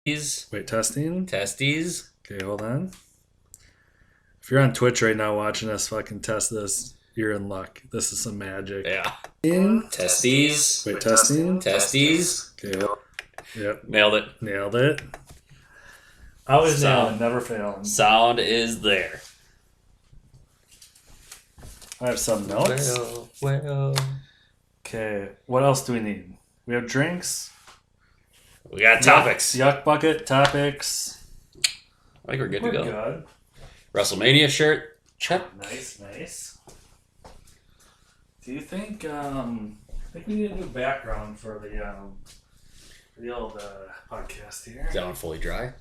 Wait, testing? Testes. Okay, hold on. If you're on Twitch right now watching us fucking test this, you're in luck. This is some magic. Yeah. Testes. Wait, testing? Testes. Okay. Yep. Nailed it. Nailed it. Always nailing, never failing. Sound is there. I have some notes. Well. Okay, what else do we need? We have drinks. We got topics. Yuck bucket, topics. I think we're good We're to go. good. WrestleMania shirt. Check. Nice. Do you think, I think we need a new background for the old podcast here. Is that one fully dry?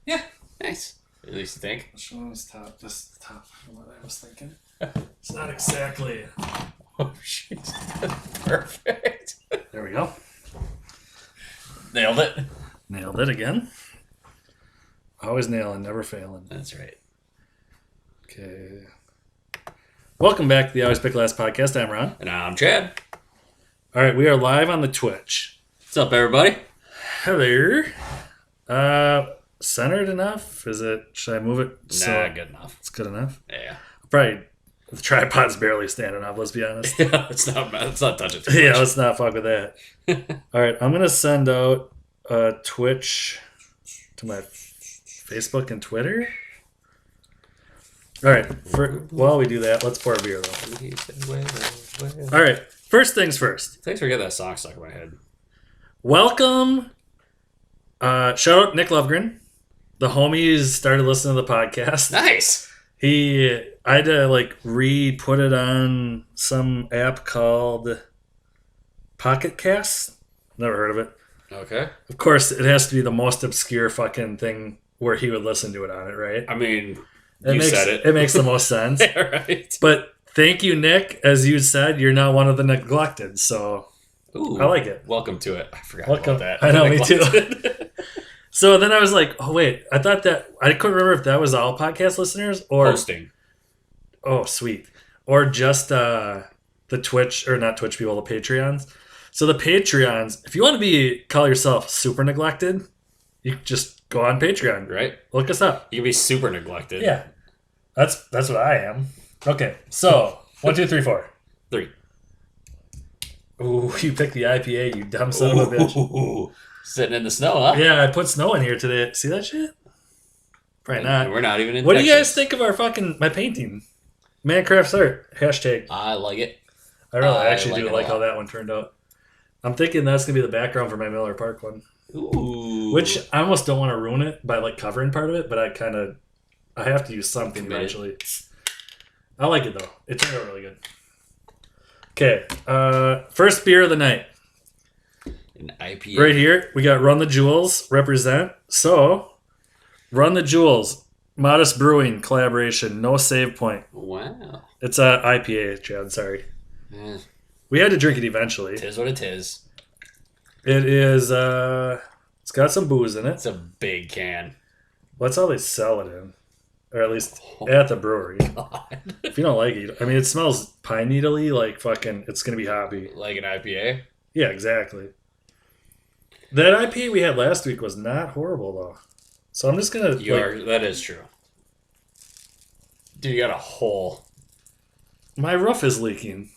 Yeah. Nice. At least you think. Which one was top? This is the top of what I was thinking. It's not exactly. Oh, shit. Perfect. There we go. Nailed it. Nailed it again. Always nailing, never failing. That's right. Okay. Welcome back to the Always Pick Last podcast. I'm Ron. And I'm Chad. All right, we are live on the Twitch. What's up, everybody? Hello. Centered enough? Should I move it? Nah, good enough. It's good enough? Yeah. Probably, the tripod's barely standing up, let's be honest. Yeah, it's not touching too much. Yeah, let's not fuck with that. All right, I'm going to send out Twitch to my Facebook and Twitter. All right, while we do that, let's pour a beer, though. All right, first things first. Thanks for getting that song stuck in my head. Welcome. Shout out Nick Lovegren. The homies started listening to the podcast. Nice. I had to re-put it on some app called Pocket Cast. Never heard of it. Okay. Of course, it has to be the most obscure fucking thing where he would listen to it on it, right? I mean, said it. It makes the most sense. Right. But thank you, Nick. As you said, you're not one of the neglected, so Ooh, I like it. Welcome to it. I forgot Welcome. about that. I know, me too. So then I was like, oh, wait. I couldn't remember if that was all podcast listeners or... Hosting. Oh, sweet. Or just the Twitch, or not Twitch people, the Patreons. So the Patreons, if you want to call yourself super neglected, you just go on Patreon. Right? Look us up. You can be super neglected. Yeah. That's what I am. Okay, so 1, 2, 3, 4. 3. Ooh, you picked the IPA, you dumb son of a bitch. Ooh. Sitting in the snow, huh? Yeah, I put snow in here today. See that shit? Probably not. And we're not even in What Texas. do you guys think of my painting? Mancrafts art. #. I like it. I really I actually like do it a like lot. how that one turned out. I'm thinking that's going to be the background for my Miller Park one. Ooh. Which I almost don't want to ruin it by covering part of it, but I have to use something eventually. I like it though. It turned out really good. Okay, first beer of the night. An IPA. Right here, we got Run the Jewels, represent. So, Run the Jewels, Modest Brewing collaboration, no save point. Wow. It's a IPA, Chad, sorry. Eh, We had to drink it eventually. tis what it is. It is, it's got some booze in it. It's a big can. Well, that's how they sell it in. Or at least at the brewery. God. If you don't like it, I mean, it smells pine needly, it's going to be hoppy. Like an IPA? Yeah, exactly. That IPA we had last week was not horrible, though. So I'm just going to... That is true. Dude, you got a hole. My roof is leaking.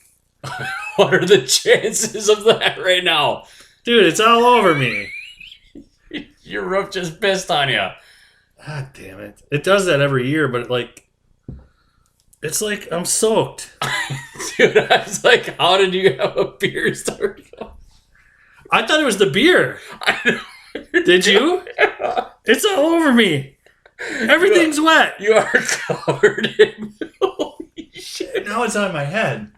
What are the chances of that right now? Dude, it's all over me. Your roof just pissed on you. God damn it. It does that every year, but it's like I'm soaked. Dude, I was like, how did you have a beer start? I thought it was the beer. Did you? It's all over me. Everything's wet. You are covered in... Holy shit. Now it's on my head.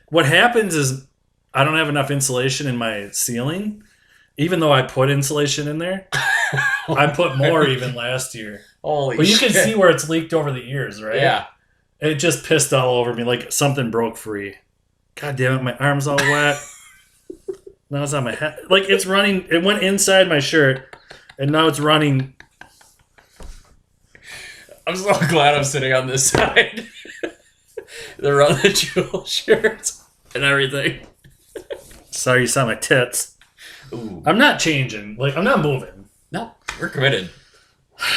What happens is I don't have enough insulation in my ceiling, even though I put insulation in there. I put more even last year. Holy But you shit. can see where it's leaked over the ears, right? Yeah. It just pissed all over me like something broke free. God damn it, my arm's all wet. Now it's on my head. It's running. It went inside my shirt, and now it's running. I'm so glad I'm sitting on this side. The Run the Jewel shirts and everything. Sorry you saw my tits. Ooh. I'm not changing. Like, I'm not moving. No, we're committed.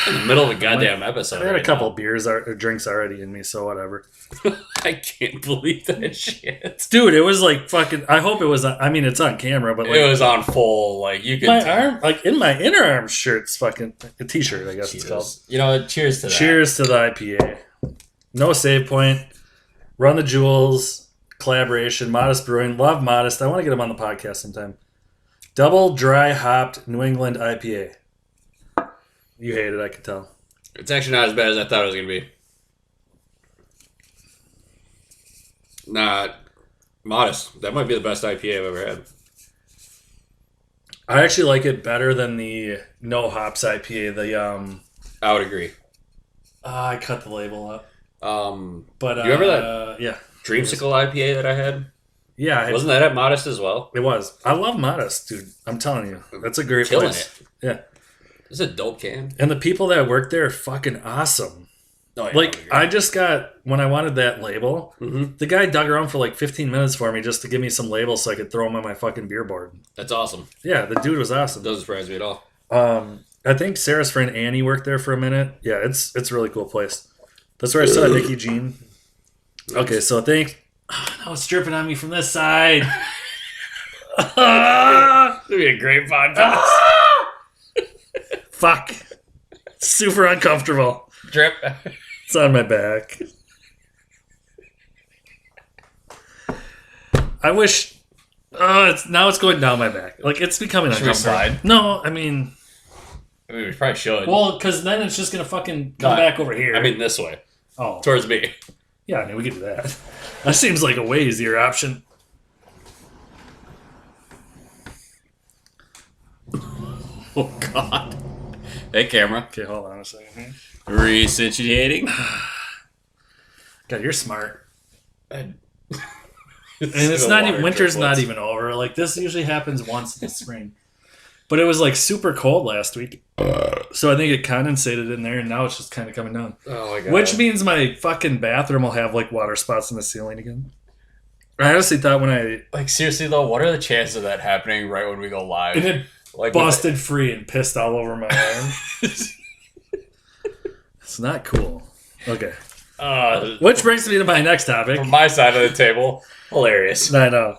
In the middle of a goddamn episode. I had a right couple now. beers or drinks already in me, so whatever. I can't believe that shit. Dude, it was like fucking. I hope it was. I mean, it's on camera, but like It was on full. Like you could. my arm, like in my inner arm shirt's fucking a t-shirt. I guess Cheers. it's called. You know what? Cheers to that. Cheers to the IPA. No save point. Run the Jewels collaboration. Modest Brewing. Love Modest. I want to get them on the podcast sometime. Double dry hopped New England IPA. You hate it, I can tell. It's actually not as bad as I thought it was gonna be. Not Modest. That might be the best IPA I've ever had. I actually like it better than the no hops IPA. I would agree. I cut the label up. But you remember that? Yeah, Dreamsicle IPA that I had? yeah. Wasn't that at Modest as well? It was. I love Modest, dude. I'm telling you, that's a great Killing place. it. Yeah, It's a dope can. and the people that work there are fucking awesome. Oh, yeah, Like, I just got, when I wanted that label, Mm-hmm. the guy dug around for like 15 minutes for me just to give me some labels so I could throw them on my fucking beer board. That's awesome. Yeah, the dude was awesome. Doesn't surprise me at all. I think Sarah's friend Annie worked there for a minute. Yeah, it's a really cool place. That's where I saw Nikki Jean. Okay, so now it's dripping on me from this side. It'd be a great podcast. Fuck. Super uncomfortable. Drip. It's on my back. I wish. It's going down my back. Like, it's becoming Should we uncomfortable. slide? No, I mean, We probably should. well, because then it's just gonna fucking come No, back over here. I mean this way. oh, Towards me. yeah, I mean, we could do that. That seems like a way easier option. Oh, God. Hey, camera. Okay, hold on a second here. Resituating. God, you're smart. And It's not even winter's not even over. Like, this usually happens once in the spring. But it was like super cold last week. So I think it condensated in there and now it's just kind of coming down. Oh, my God. Which means my fucking bathroom will have like water spots in the ceiling again. I honestly thought when I Like, seriously, though, what are the chances of that happening right when we go live? and it Like, busted free and pissed all over my arm. It's not cool. Okay. Which brings me to my next topic. From my side of the table, hilarious. I know.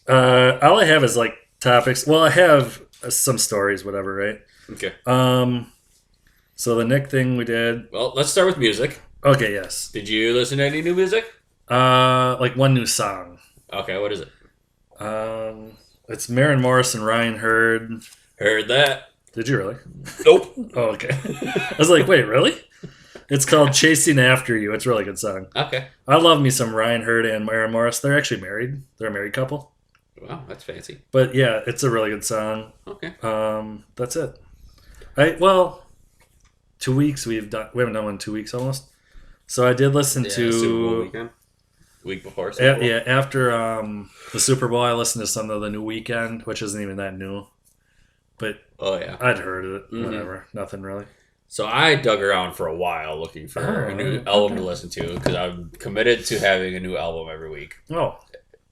All I have is like topics. Well, I have some stories, whatever, right? Okay. So the Nick thing we did. Well, let's start with music. Okay, yes. Did you listen to any new music? Like one new song. Okay, what is it? It's Maren Morris and Ryan Hurd. Heard that. Did you really? Nope. Oh, okay. I was like, wait, really? It's called Chasing After You. It's a really good song. Okay. I love me some Ryan Hurd and Maren Morris. They're actually married. They're a married couple. Wow, that's fancy. But yeah, it's a really good song. Okay. That's it. 2 weeks we haven't done one in 2 weeks almost. So I did listen Super Bowl to weekend. Week before. Super Bowl. after the Super Bowl. I listened to some of the new Weekend, which isn't even that new, but Oh yeah. I'd heard it. Mhm. Whatever, nothing really. So I dug around for a while looking for a new album to listen to because I'm committed to having a new album every week, Oh,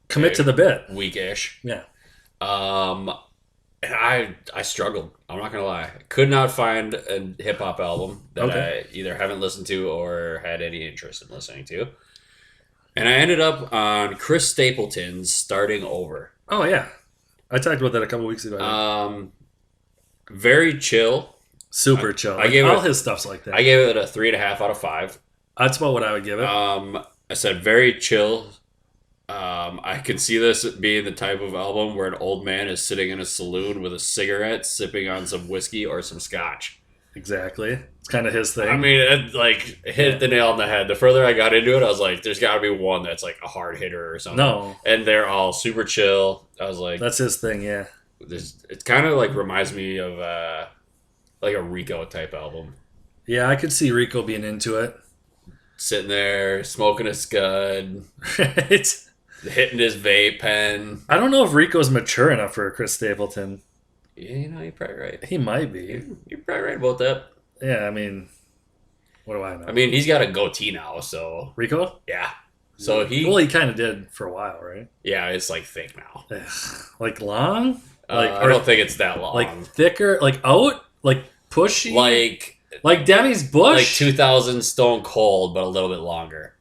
commit to the bit. week-ish. Yeah. And I struggled. I'm not gonna lie. Could not find a hip hop album that Okay. I either haven't listened to or had any interest in listening to. And I ended up on Chris Stapleton's "Starting Over." Oh yeah, I talked about that a couple weeks ago. Very chill. Super chill. I gave all it- his stuff's like that. I gave it a 3.5 out of 5. That's about what I would give it. I said very chill. I can see this being the type of album where an old man is sitting in a saloon with a cigarette, sipping on some whiskey or some scotch. Exactly. It's kind of his thing. I mean, it hit the nail on the head. The further I got into it, I was like, "There's got to be one that's like a hard hitter or something." No, and they're all super chill. I was like, that's his thing. Yeah. It kind of like reminds me of like a Rico type album. Yeah, I could see Rico being into it. Sitting there smoking a scud, Right? hitting his vape pen. I don't know if Rico's mature enough for Chris Stapleton. Yeah, you know, you're probably right. He might be. You're probably right about that. Yeah, I mean, what do I know? I mean, he's got a goatee now, so Rico? yeah. So Well, he kind of did for a while, right? yeah, it's like thick now. Like long? I don't think it's that long. Like thicker, like out, like pushy, like Demi's Bush, like 2000 Stone Cold, but a little bit longer.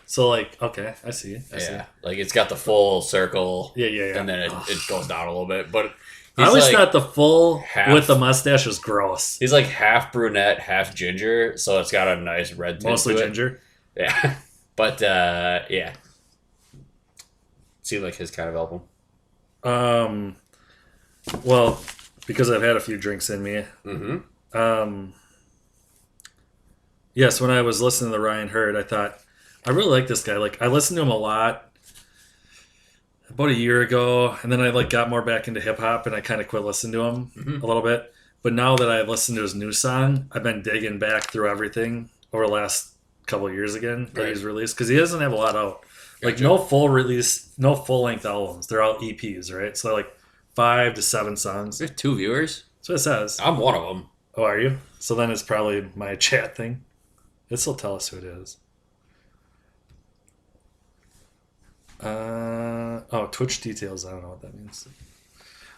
So like, okay, I see. Like it's got the full circle. Yeah. And then it goes down a little bit, but I always thought the full with the mustache was gross. He's like half brunette, half ginger, so it's got a nice red tint. Mostly ginger. Yeah, but yeah, seemed like his kind of album. Well, because I've had a few drinks in me. Mm-hmm. Yes, when I was listening to the Ryan Hurd, I thought I really like this guy. Like I listened to him a lot about a year ago, and then I like got more back into hip hop, and I kind of quit listening to him a little bit. But now that I've listened to his new song, I've been digging back through everything over the last couple of years again that he's released, because he doesn't have a lot out. Like no full release, no full length albums. They're all EPs, right? So like 5 to 7 songs. We have 2 viewers. That's what it says. I'm one of them. Oh, are you? So then it's probably my chat thing. This'll tell us who it is. Twitch details. I don't know what that means.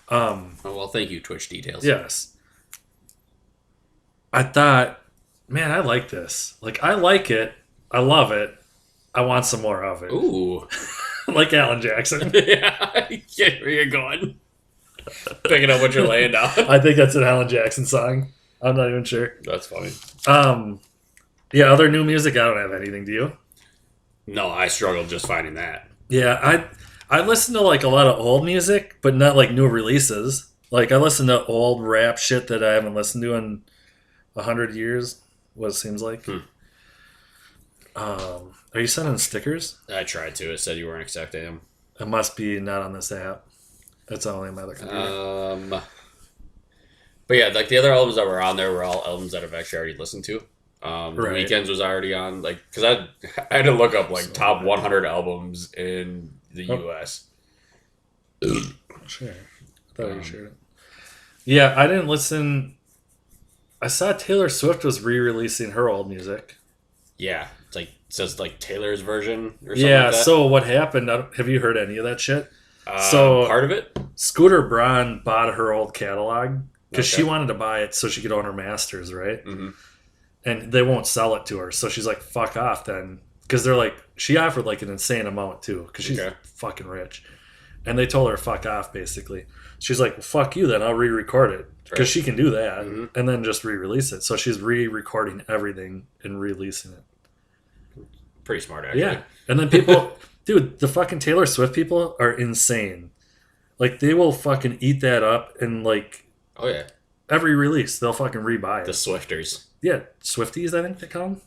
Oh, well, thank you, Twitch details. Yes. I thought, man, I like this. Like, I like it. I love it. I want some more of it. Ooh. Like Alan Jackson. Yeah, I get where you're going. Picking up what you're laying down. I think that's an Alan Jackson song. I'm not even sure. That's funny. Yeah, other new music, I don't have anything. Do you? No, I struggled just finding that. Yeah, I listen to like a lot of old music, but not like new releases. Like I listen to old rap shit that I haven't listened to in 100 years. What it seems like. Are you sending stickers? I tried to. It said you weren't accepting them. It must be not on this app. It's only on my other computer. But yeah, like the other albums that were on there were all albums that I've actually already listened to. The Weekends was already on, like, because I had to look up like top 100 albums in the U.S. Sure, I thought you shared it. Yeah, I didn't listen. I saw Taylor Swift was re-releasing her old music. Yeah, it's like it says like Taylor's version or something. Yeah. Like that. So what happened? Have you heard any of that shit? Part of it. Scooter Braun bought her old catalog because she wanted to buy it so she could own her masters, right? Mm-hmm. And they won't sell it to her, so she's like, "Fuck off, then," because they're like, she offered like an insane amount too, because she's fucking rich, and they told her fuck off basically. She's like, well, "Fuck you, then I'll re-record it," because she can do that, and then just re-release it. So she's re-recording everything and releasing it. Pretty smart, actually. Yeah, and then people, dude, the fucking Taylor Swift people are insane. Like they will fucking eat that up, and like, oh yeah, every release they'll fucking rebuy it. The Swifters. Yeah, Swifties, I think they call them.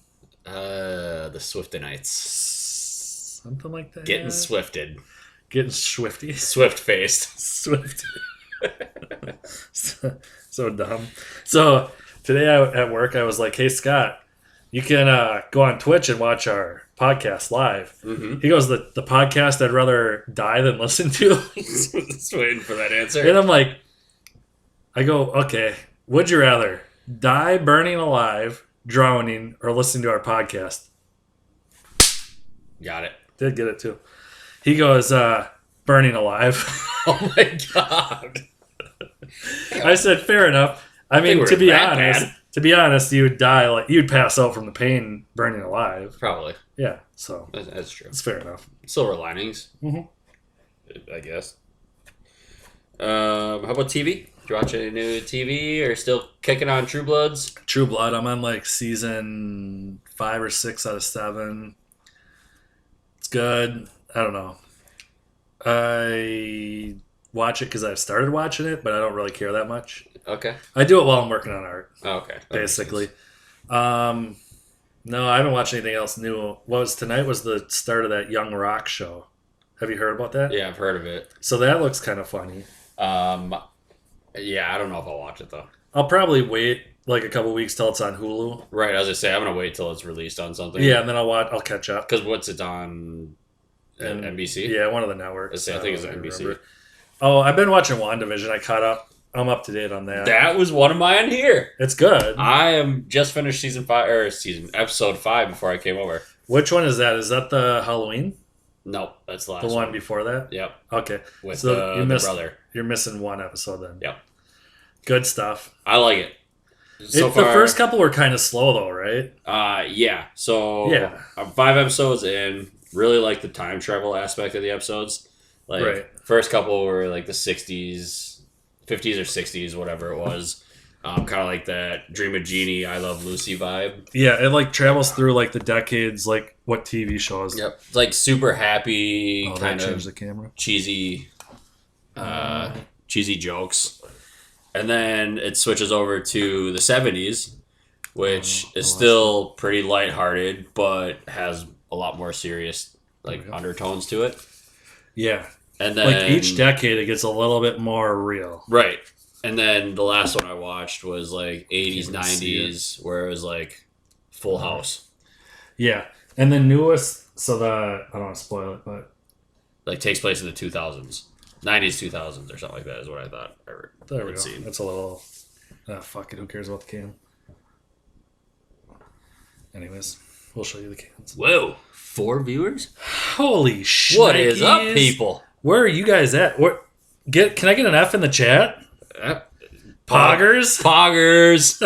The Swiftonites. Something like that. Getting swifted. Getting swifty. Swift-faced. Swift. so dumb. So today at work, I was like, "Hey, Scott, you can go on Twitch and watch our podcast live." Mm-hmm. He goes, the podcast I'd rather die than listen to. Just waiting for that answer. And I'm like, I go, okay, would you rather die burning alive, drowning, or listening to our podcast? Got it. Did get it too. He goes, burning alive. Oh my god. I said, fair enough. I mean, to be honest, you'd die, like you'd pass out from the pain burning alive. Probably. Yeah, so that's true. It's fair enough. Silver linings. I guess. How about TV? Did you watch any new TV or still kicking on True Bloods? True Blood. I'm on like season 5 or 6 out of 7. It's good. I don't know. I watch it because I've started watching it, but I don't really care that much. Okay. I do it while I'm working on art. Oh, okay. Basically. No, I haven't watched anything else new. Tonight was the start of that Young Rock show. Have you heard about that? Yeah, I've heard of it. So that looks kind of funny. Yeah, I don't know if I'll watch it though. I'll probably wait like a couple weeks till it's on Hulu. Right, as I say, I'm gonna wait till it's released on something. Yeah, and then I'll catch up. Because what's it on? NBC? Yeah, one of the networks. I think it's NBC. Remember. Oh, I've been watching WandaVision. I caught up. I'm up to date on that. That was one of mine here. It's good. I am just finished episode 5 before I came over. Which one is that? Is that the Halloween? Nope, that's the last The one before that? Yep. Okay. With So the brother. You're missing one episode then. Yep. Good stuff. I like it. So The first couple were kind of slow though, right? Yeah. So yeah. I'm 5 episodes in. Really like the time travel aspect of the episodes. Like first couple were like the 60s, 50s or 60s, whatever it was. Kind of like that Dream of Jeannie, I Love Lucy vibe. Yeah, it like travels through like the decades, like what TV shows. Yep. It's like super happy, kind of the camera. cheesy jokes. And then it switches over to the 70s, which is still pretty lighthearted, but has a lot more serious like undertones to it. Yeah. And then like each decade it gets a little bit more real. Right. And then the last one I watched was like 80s, 90s, where it was like Full House. Yeah. And the newest, so I don't want to spoil it, but like takes place in the 2000s. 90s, 2000s or something like that is what I thought I heard. There we go. That's a little, fuck it, who cares about the can? Anyways, we'll show you the cans. Whoa, 4 viewers? Holy shit. What is up, people? Where are you guys at? Can I get an F in the chat? Poggers? Poggers.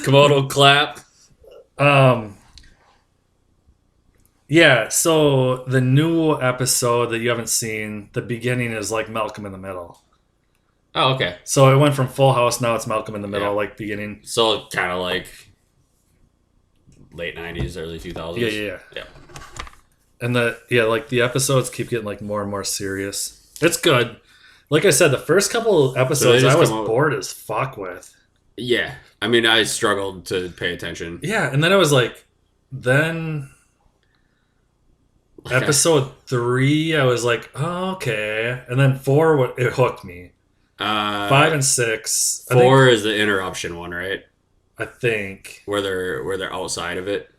Komodo clap. Yeah, so the new episode that you haven't seen, the beginning is like Malcolm in the Middle. Oh, okay. So it went from Full House, now it's Malcolm in the Middle, like beginning. So kind of like late 90s, early 2000s. Yeah. And like the episodes keep getting like more and more serious. It's good. Like I said, the first couple episodes I was bored as fuck with. Yeah. I mean, I struggled to pay attention. Yeah, and then I was like, episode 3, I was like, oh, okay. And then 4, it hooked me. 5 and 6. 4 is the interruption one, right? I think. Where they're outside of it.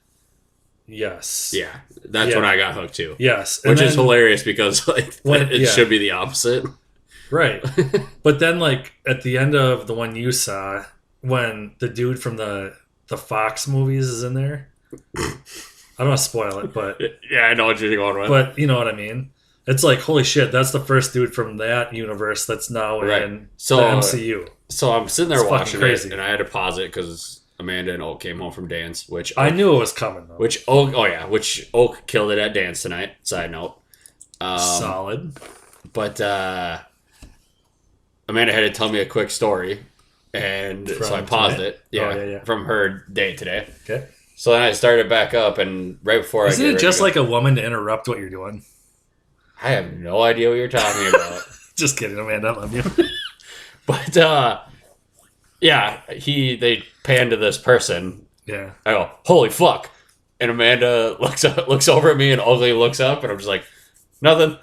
Yes. Yeah, that's when I got hooked too. Yes, which is hilarious because like it should be the opposite. Right. But then like at the end of the one you saw, when the dude from the Fox movies is in there. I don't want to spoil it, but yeah, I know what you're going with. But you know what I mean. It's like holy shit, that's the first dude from that universe that's now in the MCU. So I'm sitting there watching it, and I had to pause it because Amanda and Oak came home from dance, which I knew it was coming though. Which Oak killed it at dance tonight. Side note, solid. But Amanda had to tell me a quick story, and so I paused it. Yeah, from her date today. Okay. So then I started back up, and right before Isn't it just like a woman to interrupt what you're doing? I have no idea what you're talking about. Just kidding, Amanda. I love you. But yeah, they pan to this person. Yeah. I go, holy fuck. And Amanda looks over at me, and Ugly looks up, and I'm just like, nothing.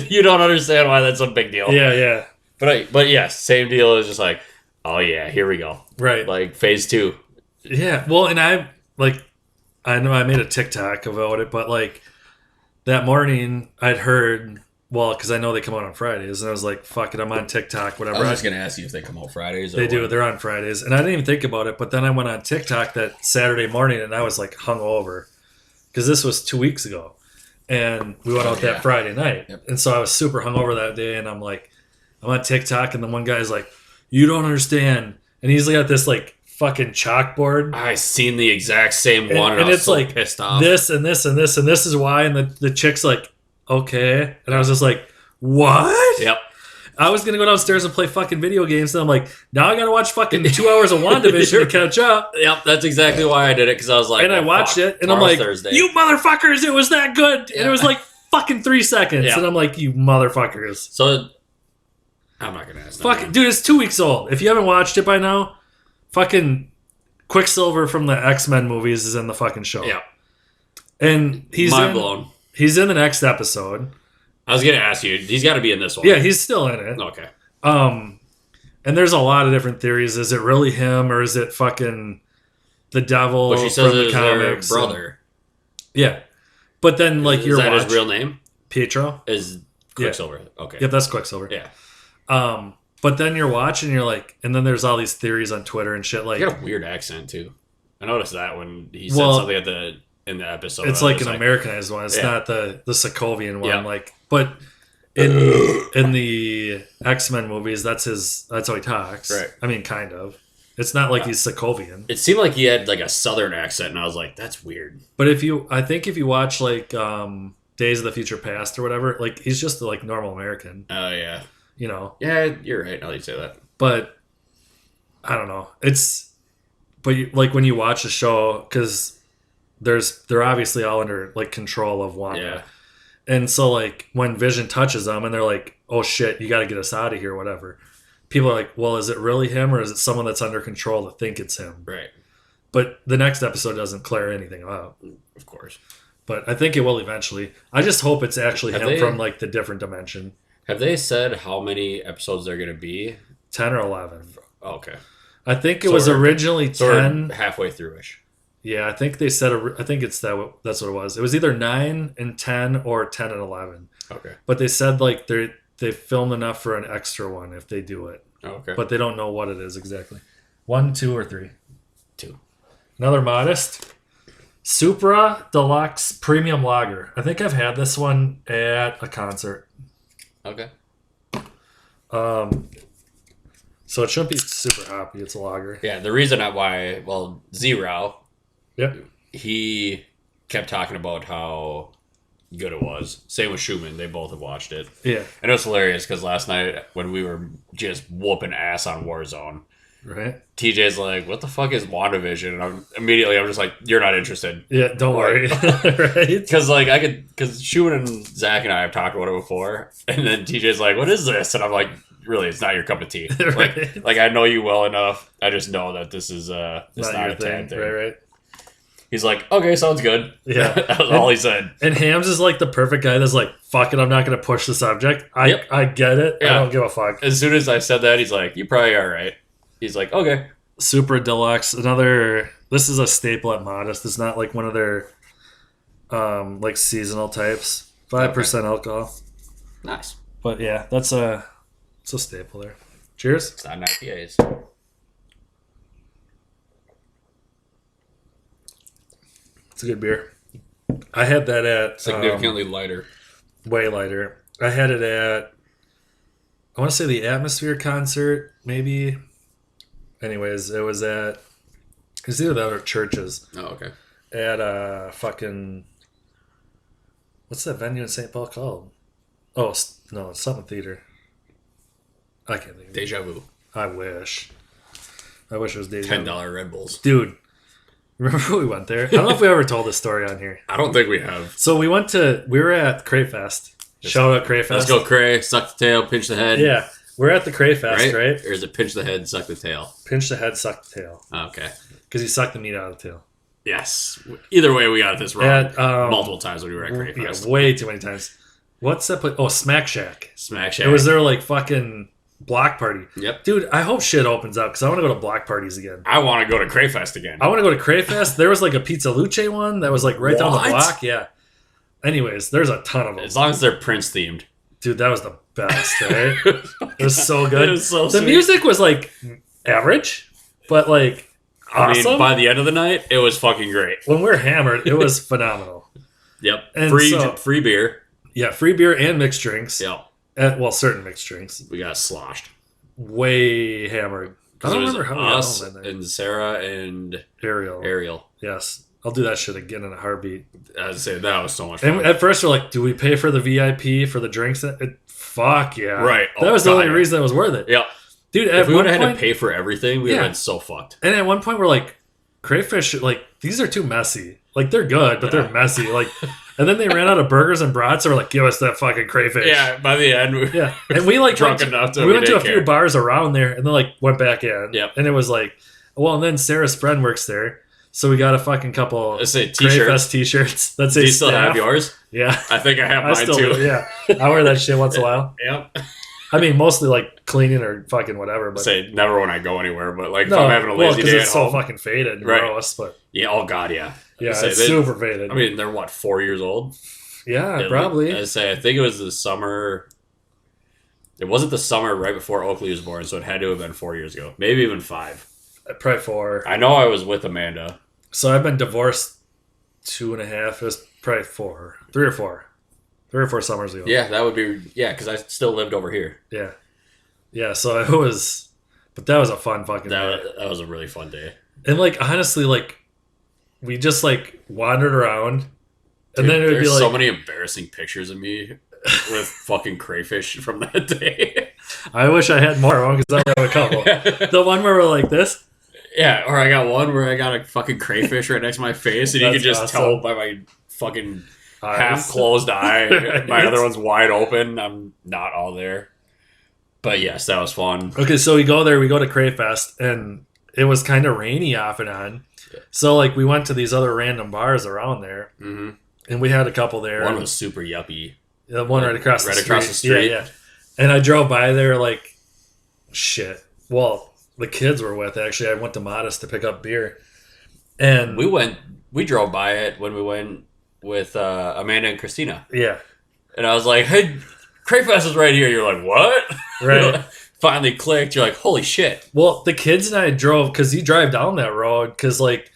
You don't understand why that's a big deal. Yeah. But yes, same deal. Is just like, oh yeah, here we go. Right. Like phase 2. Yeah. Well, and I know I made a TikTok about it, but like that morning I'd heard, well, because I know they come out on Fridays, and I was like, fuck it, I'm on TikTok, whatever. I was just going to ask you if they come out Fridays. They do. They're on Fridays. And I didn't even think about it, but then I went on TikTok that Saturday morning, and I was like hungover because this was 2 weeks ago. And we went out that Friday night. Yep. And so I was super hungover that day, and I'm like, I'm on TikTok, and the one guy's like, you don't understand. And he's got this like fucking chalkboard. I seen the exact same one, and it's so like pissed off. This and this and this and this is why. And the chick's like, okay. And I was just like, what? Yep. I was gonna go downstairs and play fucking video games, and I'm like, now I gotta watch fucking 2 hours of WandaVision to catch up. Yep, that's exactly why I did it, because I was like, and I watched it, and I'm like, Thursday. You motherfuckers, it was that good, and it was like fucking 3 seconds, and I'm like, you motherfuckers. So I'm not gonna ask. Fuck, dude, it's 2 weeks old. If you haven't watched it by now, fucking Quicksilver from the X-Men movies is in the fucking show. Yeah, and he's mind blown. He's in the next episode. I was going to ask you, he's got to be in this one. Yeah, he's still in it. Okay. And there's a lot of different theories. Is it really him, or is it fucking the devil but she says from the comics? Her brother. Yeah. But then, like, is that his real name? Pietro? Is Quicksilver. Yeah. Okay. Yep, that's Quicksilver. Yeah. But then you're watching, you're like, and then there's all these theories on Twitter and shit. Like, he got a weird accent, too. I noticed that when he said something at the in the episode. It's like an Americanized one. It's not the Sokovian one. Yeah. Like, but in the X-Men movies, that's how he talks. Right. I mean, kind of. It's not like he's Sokovian. It seemed like he had like a southern accent, and I was like, that's weird. But I think if you watch like Days of the Future Past or whatever, like he's just like normal American. Oh yeah. You know. Yeah, you're right. Now that you say that. But I don't know. Like when you watch the show, because they're obviously all under like control of Wanda. Yeah. And so like when Vision touches them and they're like, oh shit, you got to get us out of here, whatever. People are like, well, is it really him or is it someone that's under control to think it's him? Right. But the next episode doesn't clear anything up. Of course. But I think it will eventually. I just hope it's actually him from like the different dimension. Have they said how many episodes they're going to be? 10 or 11. Oh, okay. I think it was originally 10. Halfway through-ish. Yeah, I think they said. I think it's that's what it was. It was either 9 and 10 or 10 and 11. Okay. But they said like they filmed enough for an extra one if they do it. Oh, okay. But they don't know what it is exactly. 1, 2, or 3. 2. Another modest Supra Deluxe Premium Lager. I think I've had this one at a concert. Okay. So it shouldn't be super hoppy. It's a lager. Yeah, the reason Zero. Yep. He kept talking about how good it was. Same with Schumann. They both have watched it. Yeah. And it was hilarious because last night when we were just whooping ass on Warzone, right? TJ's like, what the fuck is WandaVision? And I'm just like, you're not interested. Yeah, don't worry. Right? Because Schumann and Zach and I have talked about it before. And then TJ's like, what is this? And I'm like, really, it's not your cup of tea. Right. Like I know you well enough. I just know that this is it's not a thing. thing. Right. He's like, okay, sounds good. Yeah. That was all he said. And Hams is like the perfect guy that's like, fuck it, I'm not going to push the subject. I get it. Yeah. I don't give a fuck. As soon as I said that, he's like, you probably are right. He's like, okay. Super Deluxe. This is a staple at Modest. It's not like one of their like seasonal types. 5% alcohol. Nice. But yeah, it's a staple there. Cheers. It's not an IPAs. It's a good beer. I had that at significantly lighter. Way lighter. I had it at, I want to say the Atmosphere concert, maybe. Anyways, it was either that or Churches. Oh, okay. At fucking, what's that venue in St. Paul called? Oh, no, it's something theater. I can't think of it. Deja Vu. I wish it was Deja Vu. $10 Red Bulls. Dude, remember we went there? I don't know if we ever told this story on here. I don't think we have. So we were at Crayfest. Shout out Crayfest. Let's go Cray, suck the tail, pinch the head. Yeah. We're at the Crayfest, right? Or is it pinch the head, suck the tail? Pinch the head, suck the tail. Okay. Because you suck the meat out of the tail. Yes. Either way, we got this wrong multiple times when we were at Crayfest. Yeah, way too many times. What's that place? Oh, Smack Shack. Smack Shack. It was their like fucking block party. Yep. Dude, I hope shit opens up because I want to go to block parties again. I want to go to Crayfest again. I want to go to Crayfest. There was like a Pizza Luce one that was like right down the block. Yeah. Anyways, there's a ton of them. As long as they're Prince themed. Dude, that was the best, right? It was so good. It was so the sweet. music was like average, but like awesome. I mean, by the end of the night, it was fucking great. When we were hammered, it was phenomenal. Yep. And free beer. Yeah, free beer and mixed drinks. Yep. Certain mixed drinks. We got sloshed. Way hammered. I don't remember how many us in there. And Sarah and Ariel. Yes. I'll do that shit again in a heartbeat. I'd say that was so much fun. And at first we're like, do we pay for the VIP for the drinks? Fuck yeah. Right. That was the only reason it was worth it. Yeah. Dude, if we would have had to pay for everything, we would have been so fucked. And at one point we're like, crayfish, like, these are too messy. Like, they're good, but they're messy. Like, and then they ran out of burgers and brats, so we're like, give us that fucking crayfish. Yeah, by the end, and we like drunk enough to we went to a few bars around there, and then like went back in. Yep. And it was like, well, and then Sarah's friend works there, so we got a fucking couple Crayfest t-shirts. That say Do you still staff. have yours? Yeah, I think I have mine too. Do, yeah, I wear that shit once in a while. Yep. I mean, mostly like cleaning or fucking whatever. But never when I go anywhere, but like if I'm having a lazy day it's so fucking faded and gross. But yeah, oh god, yeah. Yeah, it's super faded. I mean, they're what, 4 years old? Yeah, probably. I think it was the summer. It wasn't the summer right before Oakley was born, so it had to have been 4 years ago, maybe even 5. Probably 4. I know I was with Amanda. So I've been divorced 2.5. It was probably 3 or 4 summers ago. Yeah, that would be because I still lived over here. Yeah. So it was, but that was a fun fucking day. That was a really fun day. And like honestly, like we just like wandered around, and then it would be like so many embarrassing pictures of me with fucking crayfish from that day. I wish I had more because I have a couple. The one where we're like this. Yeah, or I got one where I got a fucking crayfish right next to my face, and you can just tell by my fucking half closed eye. Right. My other one's wide open. I'm not all there. But yes, that was fun. Okay, so we go there. We go to Crayfest, and it was kind of rainy off and on. So like we went to these other random bars around there, and we had a couple there. One was super yuppie. The one right across the street. Across the street. Yeah. And I drove by there like shit. Well, the kids were with actually. I went to Modest to pick up beer, and we drove by it when we went with Amanda and Christina. Yeah, and I was like, "Hey, Crayfest is right here." You're like, "What?" Right. Finally clicked. You're like, "Holy shit!" Well, the kids and I drove because you drive down that road because like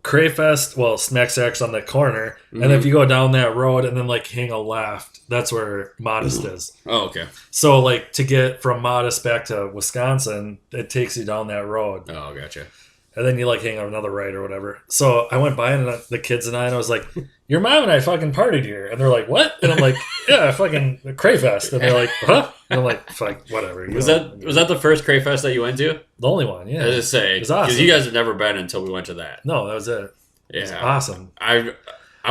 Crayfest, well, Snack Shack's on the corner, and if you go down that road and then like hang a left, that's where Modest is. Oh, okay. So like to get from Modest back to Wisconsin, it takes you down that road. Oh, gotcha. And then you like hang on another right or whatever. So I went by and the kids and I was like, your mom and I fucking partied here. And they're like, what? And I'm like, yeah, fucking Crayfest. And they're like, huh? And I'm like, fuck, whatever. Was that the first Crayfest that you went to? The only one, yeah. I was just saying, because awesome. you guys had never been until we went to that. No, that was it. Yeah. It was awesome. I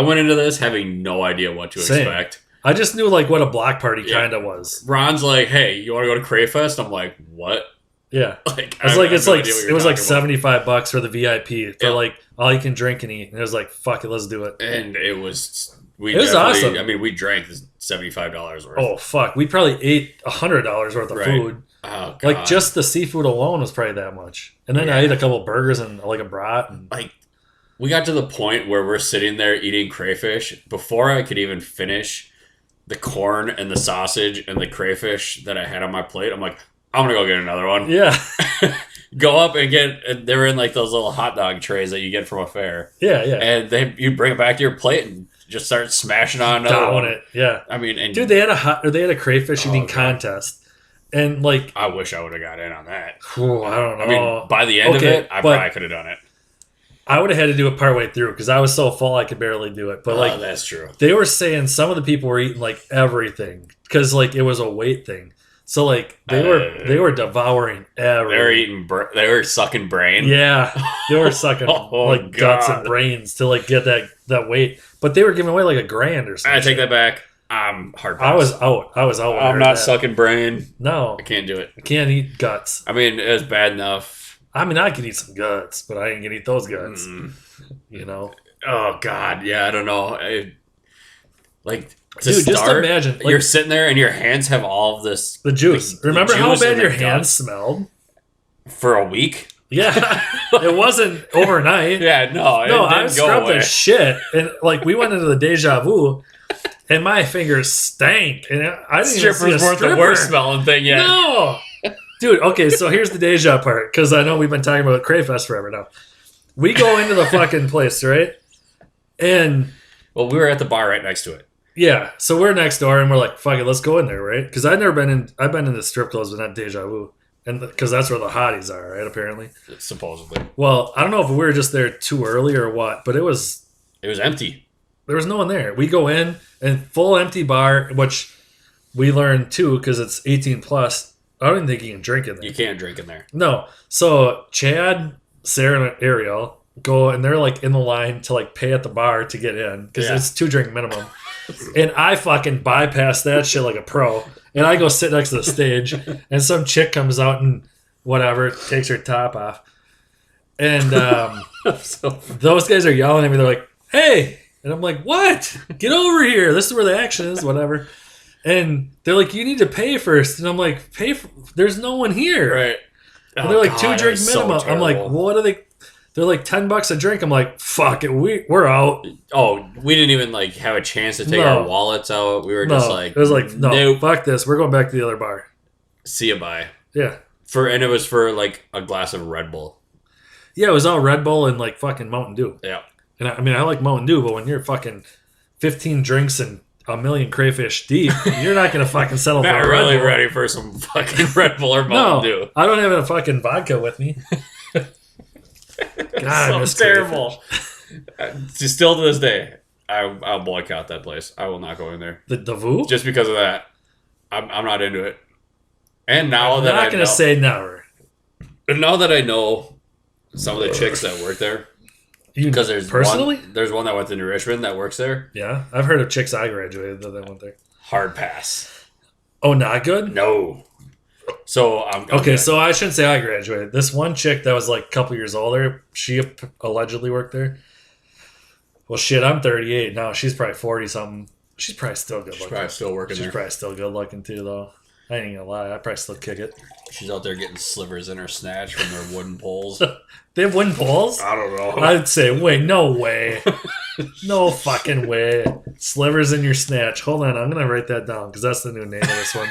went into this having no idea what to expect. I just knew like what a block party kind of was. Ron's like, hey, you want to go to Crayfest? I'm like, what? Yeah, like it was like $75 for the VIP for like all you can drink and eat, and it was like fuck it, let's do it. And it was awesome. I mean, we drank $75 worth. Oh fuck, we probably ate $100 worth of food. Oh god, like just the seafood alone was probably that much, and then I ate a couple burgers and like a brat. And like we got to the point where we're sitting there eating crayfish before I could even finish the corn and the sausage and the crayfish that I had on my plate. I'm like, I'm gonna go get another one. Yeah. Go up and get. They were in like those little hot dog trays that you get from a fair. Yeah. And you bring it back to your plate and just start smashing on another one. It. Yeah. I mean, and dude, they had a crayfish eating contest, and like I wish I would have got in on that. I don't know. I mean, by the end of it, I probably could have done it. I would have had to do it partway through because I was so full I could barely do it. But like that's true. They were saying some of the people were eating like everything because like it was a weight thing. So like they were devouring everything. They were sucking brain. Yeah, they were sucking guts and brains to like get that weight. But they were giving away like $1,000 or something. I take that back. I'm hard. I was out. I'm not sucking brain. No, I can't do it. I can't eat guts. I mean, it was bad enough. I mean, I could eat some guts, but I ain't gonna eat those guts. You know? Oh God, yeah. I don't know. Dude, just imagine like, you're sitting there and your hands have all of the juice. Remember how bad your hands smelled for a week? Yeah, it wasn't overnight. Yeah, no, I scrubbed the shit, and like we went into the Deja Vu, and my fingers stank, and I didn't even see a stripper. The worst smelling thing yet. No, dude. Okay, so here's the Deja part because I know we've been talking about Crayfest forever now. We go into the fucking place, right? And well, we were at the bar right next to it. Yeah, so we're next door, and we're like, "Fuck it, let's go in there, right?" Because I've been in the strip clubs, but not Deja Vu, and because that's where the hotties are, right? Apparently, supposedly. Well, I don't know if we were just there too early or what, but it was empty. There was no one there. We go in and full empty bar, which we learned too because it's 18 plus. I don't even think you can drink in there. You can't drink in there. No. So Chad, Sarah, and Ariel go, and they're like in the line to like pay at the bar to get in because it's 2 drink minimum. And I fucking bypass that shit like a pro. And I go sit next to the stage, and some chick comes out and whatever, takes her top off. And those guys are yelling at me. They're like, hey. And I'm like, what? Get over here. This is where the action is, whatever. And they're like, you need to pay first. And I'm like, there's no one here. Right. And they're like, 2 drink minimum. I'm like, well, what are they? They're like $10 a drink. I'm like, fuck it, we're out. Oh, we didn't even like have a chance to take our wallets out. We were just like, it was like, no, nope. Fuck this. We're going back to the other bar. See ya, bye. Yeah. And it was for like a glass of Red Bull. Yeah, it was all Red Bull and like fucking Mountain Dew. Yeah. And I mean, I like Mountain Dew, but when you're fucking 15 drinks and a million crayfish deep, you're not gonna fucking settle for Not a really Red Bull. ready for some fucking Red Bull or Mountain Dew. I don't have a fucking vodka with me. God, so terrible. Still to this day, I'll boycott that place. I will not go in there. The Vu? Just because of that. I'm not into it. And now I'm that not gonna say never. And now that I know some of the chicks that work there, because there's one that went into Richmond that works there. Yeah, I've heard of chicks I graduated that went there. Hard pass. Oh, not good? No. So I'm okay. So I shouldn't say I graduated. This one chick that was like a couple years older, she allegedly worked there. Well, shit, I'm 38 now. She's probably 40 something. She's probably still good looking. She's probably still working there. She's probably still good looking too, though. I ain't gonna lie. I probably still kick it. She's out there getting slivers in her snatch from their wooden poles. They have wooden poles? I don't know. I'd say, wait, no way. No fucking way. Slivers in your snatch. Hold on, I'm gonna write that down because that's the new name of this one.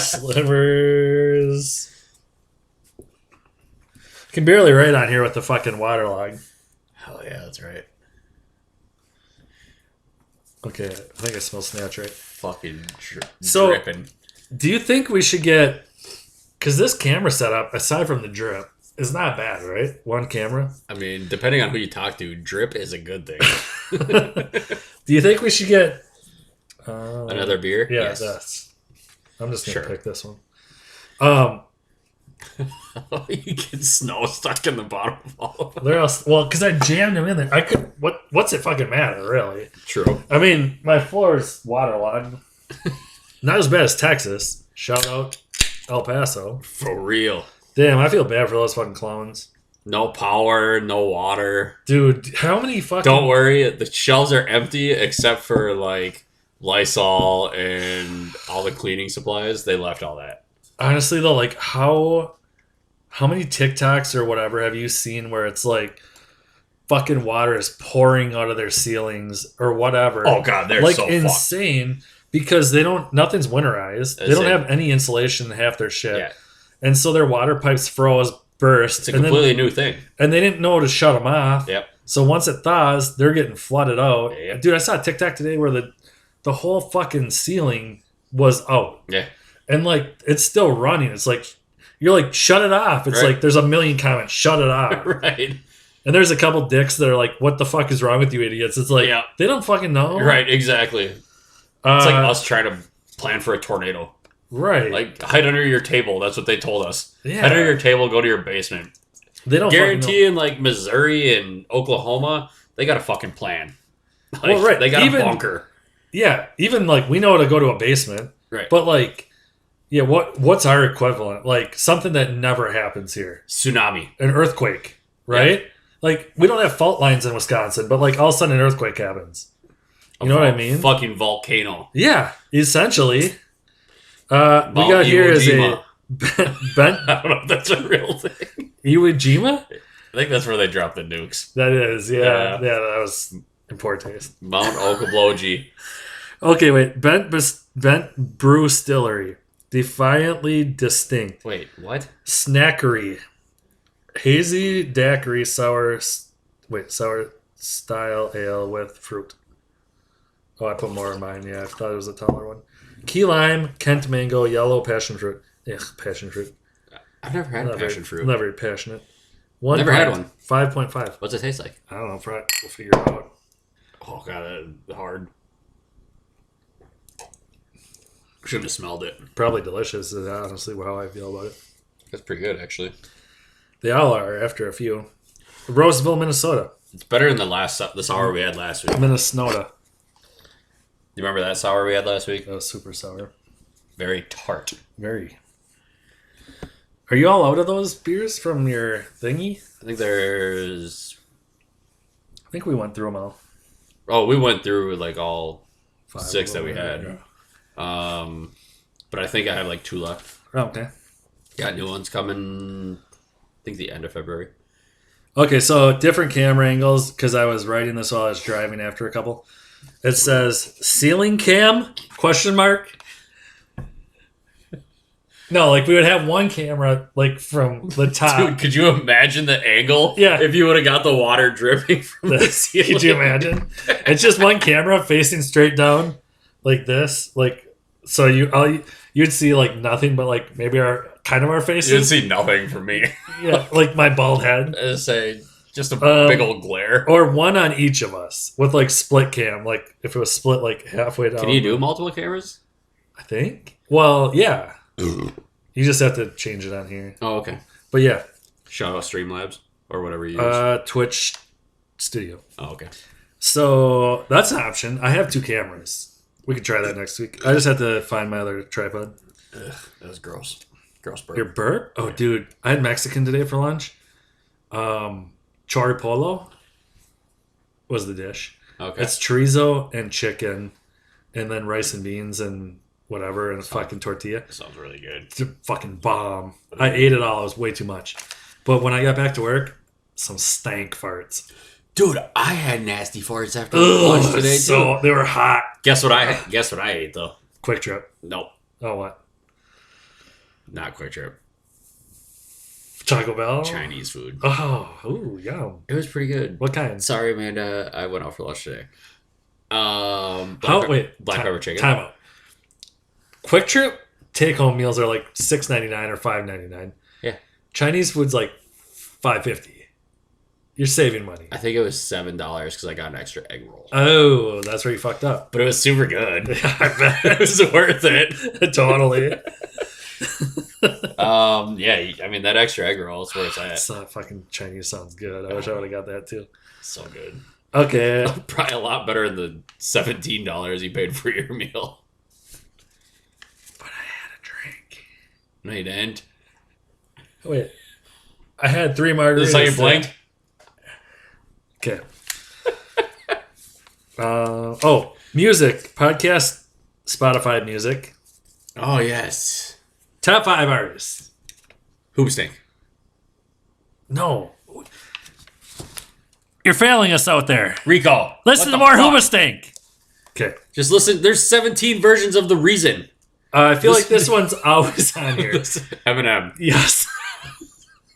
Slivers. Can barely write on here with the fucking waterlog. Hell yeah, that's right. Okay, I think I smell Snatch right. Fucking dripping. Do you think we should get... Because this camera setup, aside from the drip, is not bad, right? One camera. I mean, depending on who you talk to, drip is a good thing. Do you think we should get... another beer? Yeah, yes. that's... I'm just going to pick this one. You get snow stuck in the bottom of all of them. Well, because I jammed them in there. I could. What's it fucking matter, really? True. I mean, my floor is waterlogged. Not as bad as Texas. Shout out El Paso. For real. Damn, I feel bad for those fucking clones. No power, no water. Dude, how many fucking... Don't worry, the shelves are empty except for, like, Lysol and all the cleaning supplies. They left all that. Honestly, though, like, how many TikToks or whatever have you seen where it's like fucking water is pouring out of their ceilings or whatever? Oh god, they're like so insane fucked. Because nothing's winterized. They don't have any insulation in half their shit. Yeah. And so their water pipes froze, burst. It's a completely new thing. And they didn't know to shut them off. Yep. So once it thaws, they're getting flooded out. Yep. Dude, I saw a TikTok today where the whole fucking ceiling was out. Yeah. And like it's still running. It's like you're like, shut it off. It's like there's a million comments, shut it off. Right. And there's a couple dicks that are like, what the fuck is wrong with you idiots? It's like they don't fucking know. Right, exactly. It's like us trying to plan for a tornado. Right. Like hide under your table. That's what they told us. Yeah. Hide under your table, go to your basement. They don't guarantee in like Missouri and Oklahoma, they got a fucking plan. Like, well, right. They got a bunker. Yeah. Even like we know to go to a basement. Right. But like, yeah, what's our equivalent? Like something that never happens here. Tsunami. An earthquake, right? Yeah. Like we don't have fault lines in Wisconsin, but like all of a sudden an earthquake happens. You know what I mean? Fucking volcano. Yeah, essentially. We got here as a bent. I don't know if that's a real thing. Iwo Jima? I think that's where they drop the nukes. That is, yeah. Yeah, that was in poor taste. Mount Okoboji. Okay, wait. Bent Brew Distillery. Defiantly distinct. Wait, what? Snackery. Hazy daiquiri sour style ale with fruit. Oh, I put more in mine. Yeah, I thought it was a taller one. Key lime, Kent mango, yellow passion fruit. Ugh, passion fruit. I've never had passion fruit. Not very passionate. Never had one. 5.5. What's it taste like? I don't know. We'll figure it out. Oh god, that's hard. Should have smelled it. Probably delicious is honestly how I feel about it. That's pretty good, actually. They all are after a few. Roseville, Minnesota. It's better than the sour we had last week. Minnesota. You remember that sour we had last week? That was super sour. Very tart. Very. Are you all out of those beers from your thingy? I think we went through them all. Oh, we went through like all 5 6 that we had. Yeah. But I think I have like 2 left. Oh, okay. Got new ones coming, I think the end of February. Okay, so different camera angles, because I was writing this while I was driving after a couple. It says, ceiling cam, question mark. No, like we would have one camera like from the top. Dude, could you imagine the angle? Yeah. If you would have got the water dripping from the ceiling. Could you imagine? It's just one camera facing straight down like this. Like so you'd see like nothing but like maybe our faces. You'd see nothing from me. Yeah, like my bald head. I'd say just a big old glare. Or one on each of us with like split cam. Like if it was split like halfway down. Can you do multiple cameras? I think. Well, yeah. You just have to change it on here. Oh, okay. But yeah. Shout out Streamlabs or whatever you use. Twitch Studio. Oh, okay. So that's an option. I have 2 cameras. We could try that next week. I just have to find my other tripod. Ugh, that was gross. Gross burp. Your burp? Oh, dude. I had Mexican today for lunch. Choripolo was the dish. Okay. It's chorizo and chicken and then rice and beans and whatever and a fucking tortilla. Sounds really good. It's a fucking bomb. I ate it all. It was way too much. But when I got back to work, some stank farts. Dude, I had nasty farts after lunch today too. So they were hot. Guess what I ate though? Quick Trip. Nope. Oh, what? Not Quick Trip. Taco Bell? Chinese food. Oh, ooh, yum. It was pretty good. What kind? Sorry, Amanda. I went out for lunch today. Black pepper chicken. Time out. Quick Trip take-home meals are like $6.99 or $5.99. Yeah. Chinese food's like $5.50. You're saving money. I think it was $7 because I got an extra egg roll. Oh, that's where you fucked up. But it was super good. I bet. It was worth it. Totally. Yeah, I mean, that extra egg roll is where it's at. It's not fucking Chinese sounds good. I wish I would have got that too. So good. Okay. Probably a lot better than the $17 you paid for your meal. But I had a drink. No, you didn't. Wait. I had 3 margaritas. Is this how you blinked? Okay. Music. Podcast, Spotify music. Oh, yes. Top 5 artists. Hoopstink. No. You're failing us out there. Recall. Listen to more Hoopstink. Okay. Just listen. There's 17 versions of The Reason. I feel like this one's always on here. Eminem. Yes.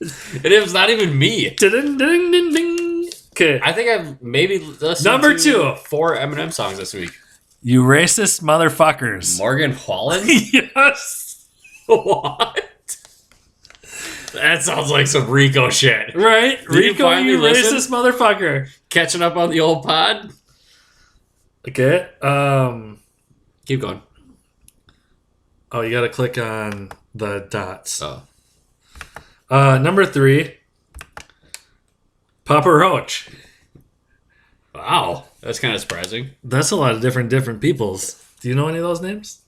And it was not even me. Ding, ding, ding, ding. Okay. I think I've maybe listened Number to 2. 4 Eminem songs this week. You racist motherfuckers. Morgan Wallen? Yes. What? That sounds like some Rico shit. Right? Did you Rico, finally you listen? racist motherfucker. Catching up on the old pod? Okay. Keep going. Oh, you gotta click on the dots. Oh. Number 3. Papa Roach. Wow. That's kind of surprising. That's a lot of different peoples. Do you know any of those names?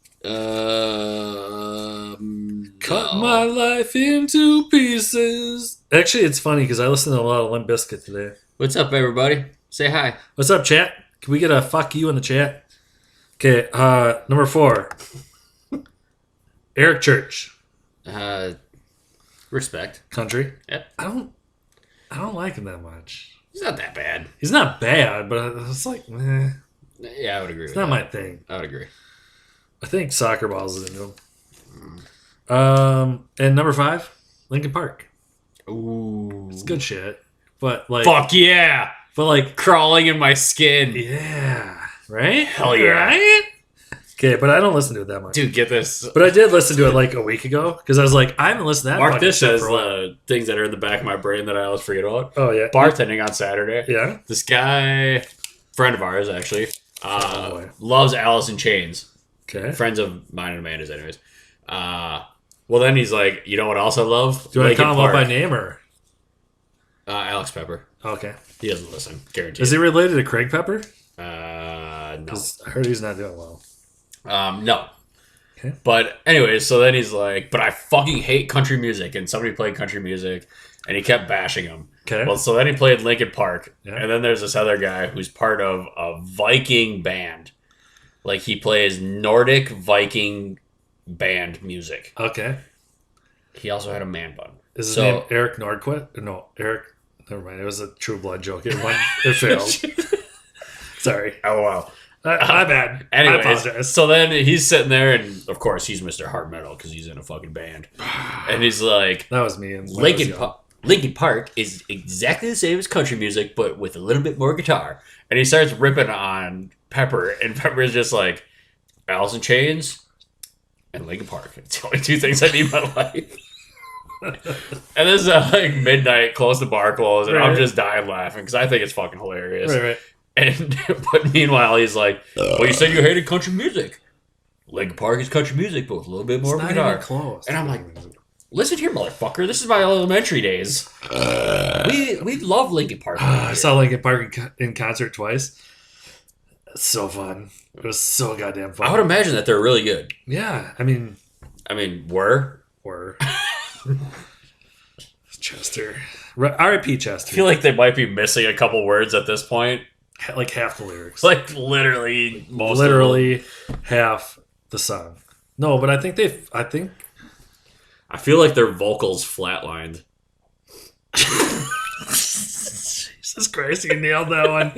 Cut my life into pieces. Actually, it's funny because I listened to a lot of Limp Bizkit today. What's up, everybody? Say hi. What's up, chat? Can we get a fuck you in the chat? Okay, number 4. Eric Church. Respect. Country. Yep. I don't like him that much. He's not that bad. He's not bad, but it's like, Yeah, I would agree it's with not that. my thing. I would agree. I think Soccer Balls is into him. And number 5, Linkin Park. Ooh. It's good shit. But like, Fuck yeah! but like, Crawling in my skin. yeah, right? Hell yeah. Right? Okay, but I don't listen to it that much. Dude, get this. But I did listen to it like a week ago because I was like, I haven't listened to that. Mark fucking this shit as for a while. things that are in the back of my brain that I always forget about. Oh yeah, Bartending on Saturday. Yeah. This guy, friend of ours actually, loves Alice in Chains. Okay. Friends of mine and Amanda's, anyways. Well, then he's like, you know what else I love? Do you want to Linkin call him out Park. by name or? Alex Pepper. Okay. He doesn't listen, guaranteed. Is he related to Craig Pepper? No. Because I heard he's not doing well. No. Okay. But anyways, so then he's like, but I fucking hate country music. And somebody played country music and he kept bashing him. Okay. Well, so then he played Linkin Park. Yeah. And then there's this other guy who's part of a Viking band. Like he plays Nordic Viking band music. Okay. He also had a man bun. Is his name Eric Nordquist? No, Eric. Never mind. It was a True Blood joke. It failed. Sorry. LOL. My bad. Anyways, I apologize. so then he's sitting there, and of course he's Mr. Hard Metal because he's in a fucking band, and he's like, That was me. Linkin Park is exactly the same as country music, but with a little bit more guitar. And he starts ripping on Pepper, and Pepper is just like, Alice in Chains and Linkin Park. It's the only two things I need in my life. And this is like midnight, close to bar close, and I'm just dying laughing because I think it's fucking hilarious. Right. And but meanwhile, he's like, "Well, you said you hated country music. Linkin Park is country music, but with a little bit more guitar." Close. And I'm like, "Listen here, motherfucker. This is my elementary days. We love Linkin Park." I saw Linkin Park in concert twice. It's so fun. It was so goddamn fun. I would imagine that they're really good. Yeah, I mean, were Chester. R.I.P. Chester. I feel like they might be missing a couple words at this point. Like half the lyrics. Like literally most half the song. No, but I feel like their vocals flatlined. Jesus Christ, you nailed that one.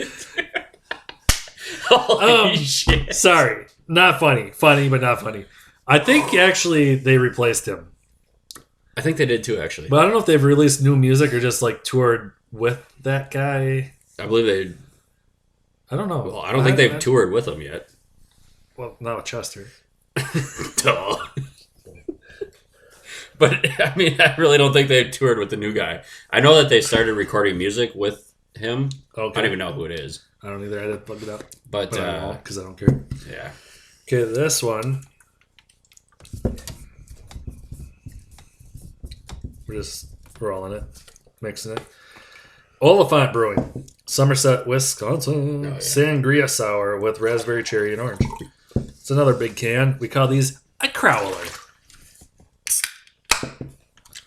Holy shit. Sorry. Not funny. Funny, but not funny. I think actually they replaced him. I think they did too, actually. But I don't know if they've released new music or just like toured with that guy. I believe they... I don't know. Well, I don't think they've toured with him yet. Well, not with Chester. Duh. But, I mean, I really don't think they've toured with the new guy. I know that they started recording music with him. Okay. I don't even know who it is. I don't either. I had to plug it up. But because I don't care. Yeah. Okay, this one. We're rolling it, mixing it. Oliphant Brewing, Somerset, Wisconsin. Oh, yeah. Sangria sour with raspberry, cherry, and orange. It's another big can. We call these a crowler.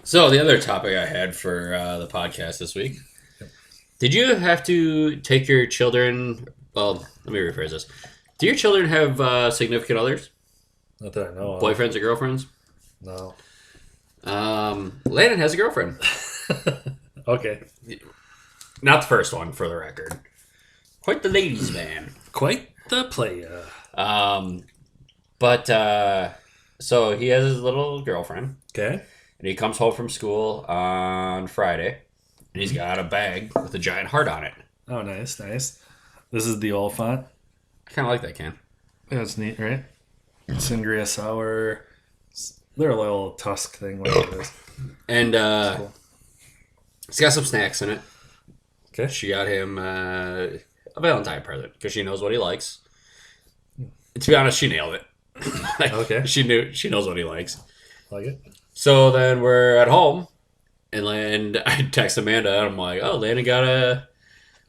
So the other topic I had for the podcast this week. Did you have to take your children... Well, let me rephrase this. Do your children have significant others? Not that I know of. Boyfriends or girlfriends? No. Landon has a girlfriend. Okay. Not the first one, for the record. Quite the ladies' man. Quite the player. But so he has his little girlfriend. Okay. And he comes home from school on Friday. And he's got a bag with a giant heart on it. Oh, nice. This is the Oliphant. I kind of like that can. Yeah, it's neat, right? Sangria sour. They're a little tusk thing, whatever it is. And Cool. it's got some snacks in it. Okay. She got him a Valentine present because she knows what he likes. To be honest, she nailed it. Okay. She knows what he likes. Like it? So then we're at home, and I text Amanda, and I'm like, "Oh, Landon got a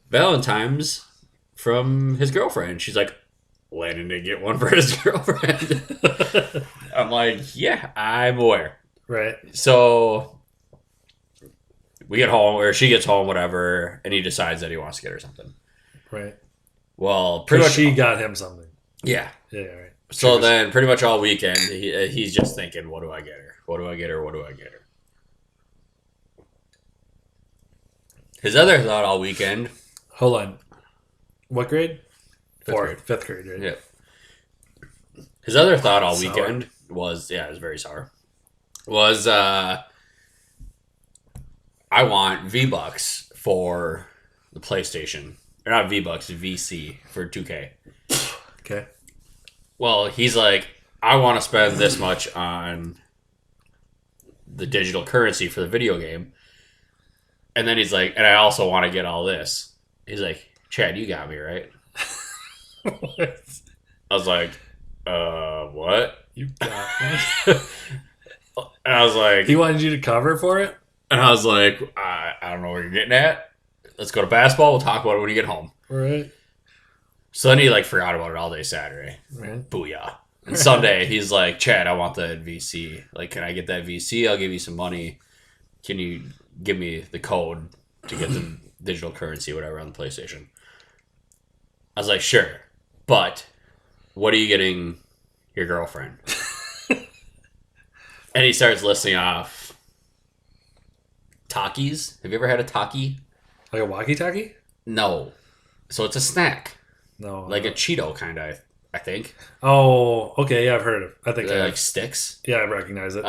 Valentine's from his girlfriend." She's like, "Landon didn't get one for his girlfriend." I'm like, "Yeah, I'm aware." Right. So we get home, or she gets home, whatever, and he decides that he wants to get her something. Right. Well, pretty much she got him something. Yeah. Yeah, right. So then pretty much all weekend, he's just thinking, what do I get her? What do I get her? What do I get her? His other thought all weekend... Hold on. What grade? Fifth grade, right? Yeah. His other thought all Sour. weekend was... Yeah, it was very sour. Was, I want V-Bucks for the PlayStation. Or not V-Bucks, VC for 2K. Okay. Well, he's like, I want to spend this much on the digital currency for the video game. And then he's like, and I also want to get all this. He's like, Chad, you got me, right? What? I was like, what? You got me. And I was like... He wanted you to cover for it? And I was like, I don't know where you're getting at. Let's go to basketball. We'll talk about it when you get home. Right. So then he like forgot about it all day Saturday. Right. Booyah. And Sunday, he's like, Chad, I want that VC. Like, can I get that VC? I'll give you some money. Can you give me the code to get the digital currency, whatever, on the PlayStation? I was like, sure. But what are you getting your girlfriend? And he starts listing off Takis. Have you ever had a Taki? Like a walkie-talkie? No. So it's a snack. No. Like a Cheeto kind of, I think. Oh, okay. Yeah, I've heard of. I think They're like sticks. Yeah, I recognize it.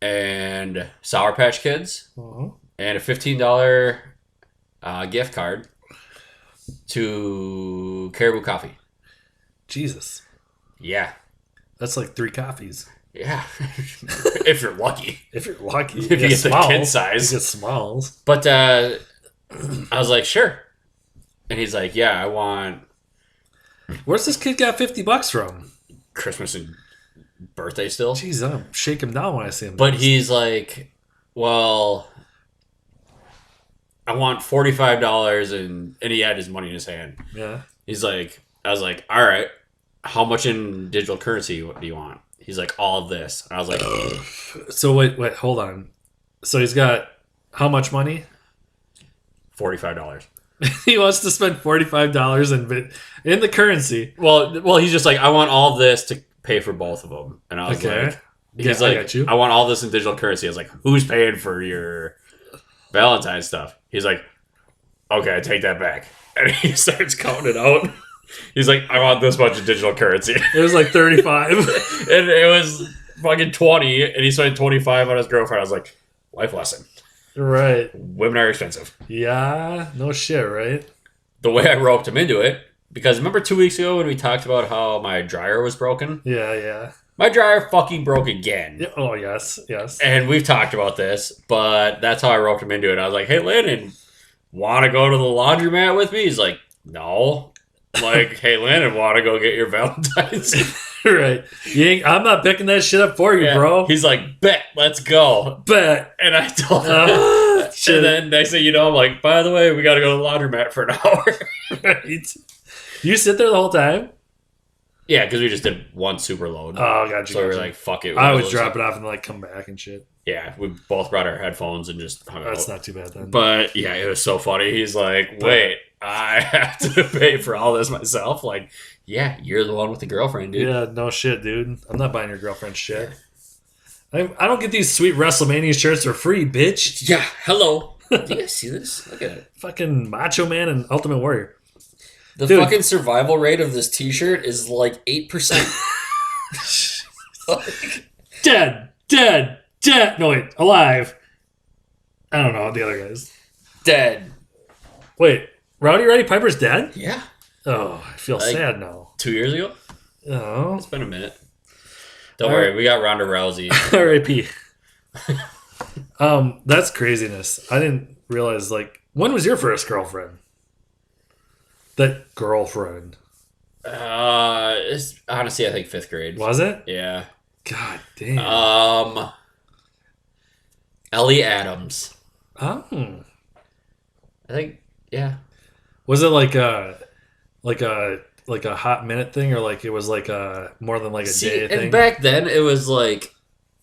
And Sour Patch Kids, Uh-huh. and a $15 gift card to Caribou Coffee. Jesus. Yeah. That's like 3 coffees. Yeah. If you're lucky. If you're lucky. If you get the kid size. You get smalls. But I was like, sure. And he's like, yeah, I want... Where's this kid got $50 from? Christmas and birthday still. Jeez, I'm shake him down when I see him. But he's like, well, I want $45, and he had his money in his hand. Yeah. He's like, I was like, all right, how much in digital currency do you want? He's like, all of this. And I was like, so wait, hold on. So he's got how much money? $45. He wants to spend $45 in the currency. Well, he's just like, I want all of this to pay for both of them. And I was like, he's I like, got you. I want all this in digital currency. I was like, who's paying for your Valentine's stuff? He's like, okay, I take that back. And he starts counting it out. He's like, I want this much in digital currency. It was like 35. And it was fucking 20, and he spent 25 on his girlfriend. I was like, life lesson. Right. Women are expensive. Yeah, no shit, right? The way I roped him into it, because remember 2 weeks ago when we talked about how my dryer was broken? Yeah. My dryer fucking broke again. Yeah, oh, yes. And we've talked about this, but that's how I roped him into it. I was like, hey, Landon, want to go to the laundromat with me? He's like, no. Like, hey, Landon, want to go get your Valentine's? Right. I'm not picking that shit up for you, bro. He's like, bet, let's go. Bet. And I told him. And then next thing you know, I'm like, by the way, we got to go to the laundromat for an hour. Right. You sit there the whole time? Yeah, because we just did one super load. Oh, gotcha. So we were like, fuck it. I would drop it off and like come back and shit. Yeah, we both brought our headphones and just hung out. That's not too bad then. But yeah, it was so funny. He's like, wait, I have to pay for all this myself? Like, yeah, you're the one with the girlfriend, dude. Yeah, no shit, dude. I'm not buying your girlfriend's shit. I don't get these sweet WrestleMania shirts for free, bitch. Yeah, hello. Do you guys see this? Look at it. Fucking Macho Man and Ultimate Warrior. The fucking survival rate of this t-shirt is like 8%. Dead. No, wait, alive. I don't know, the other guys. Dead. Wait, Rowdy Roddy Piper's dead? Yeah. Oh, I feel sad now. 2 years ago? Oh. It's been a minute. Don't worry, we got Ronda Rousey. R.I.P. That's craziness. I didn't realize, like, when was your first girlfriend? That girlfriend. It's honestly, I think 5th grade. Was it? Yeah. God damn. Ellie Adams. Oh. I think, yeah. Was it like a hot minute thing, or like it was like a more than like a day thing? And back then it was like,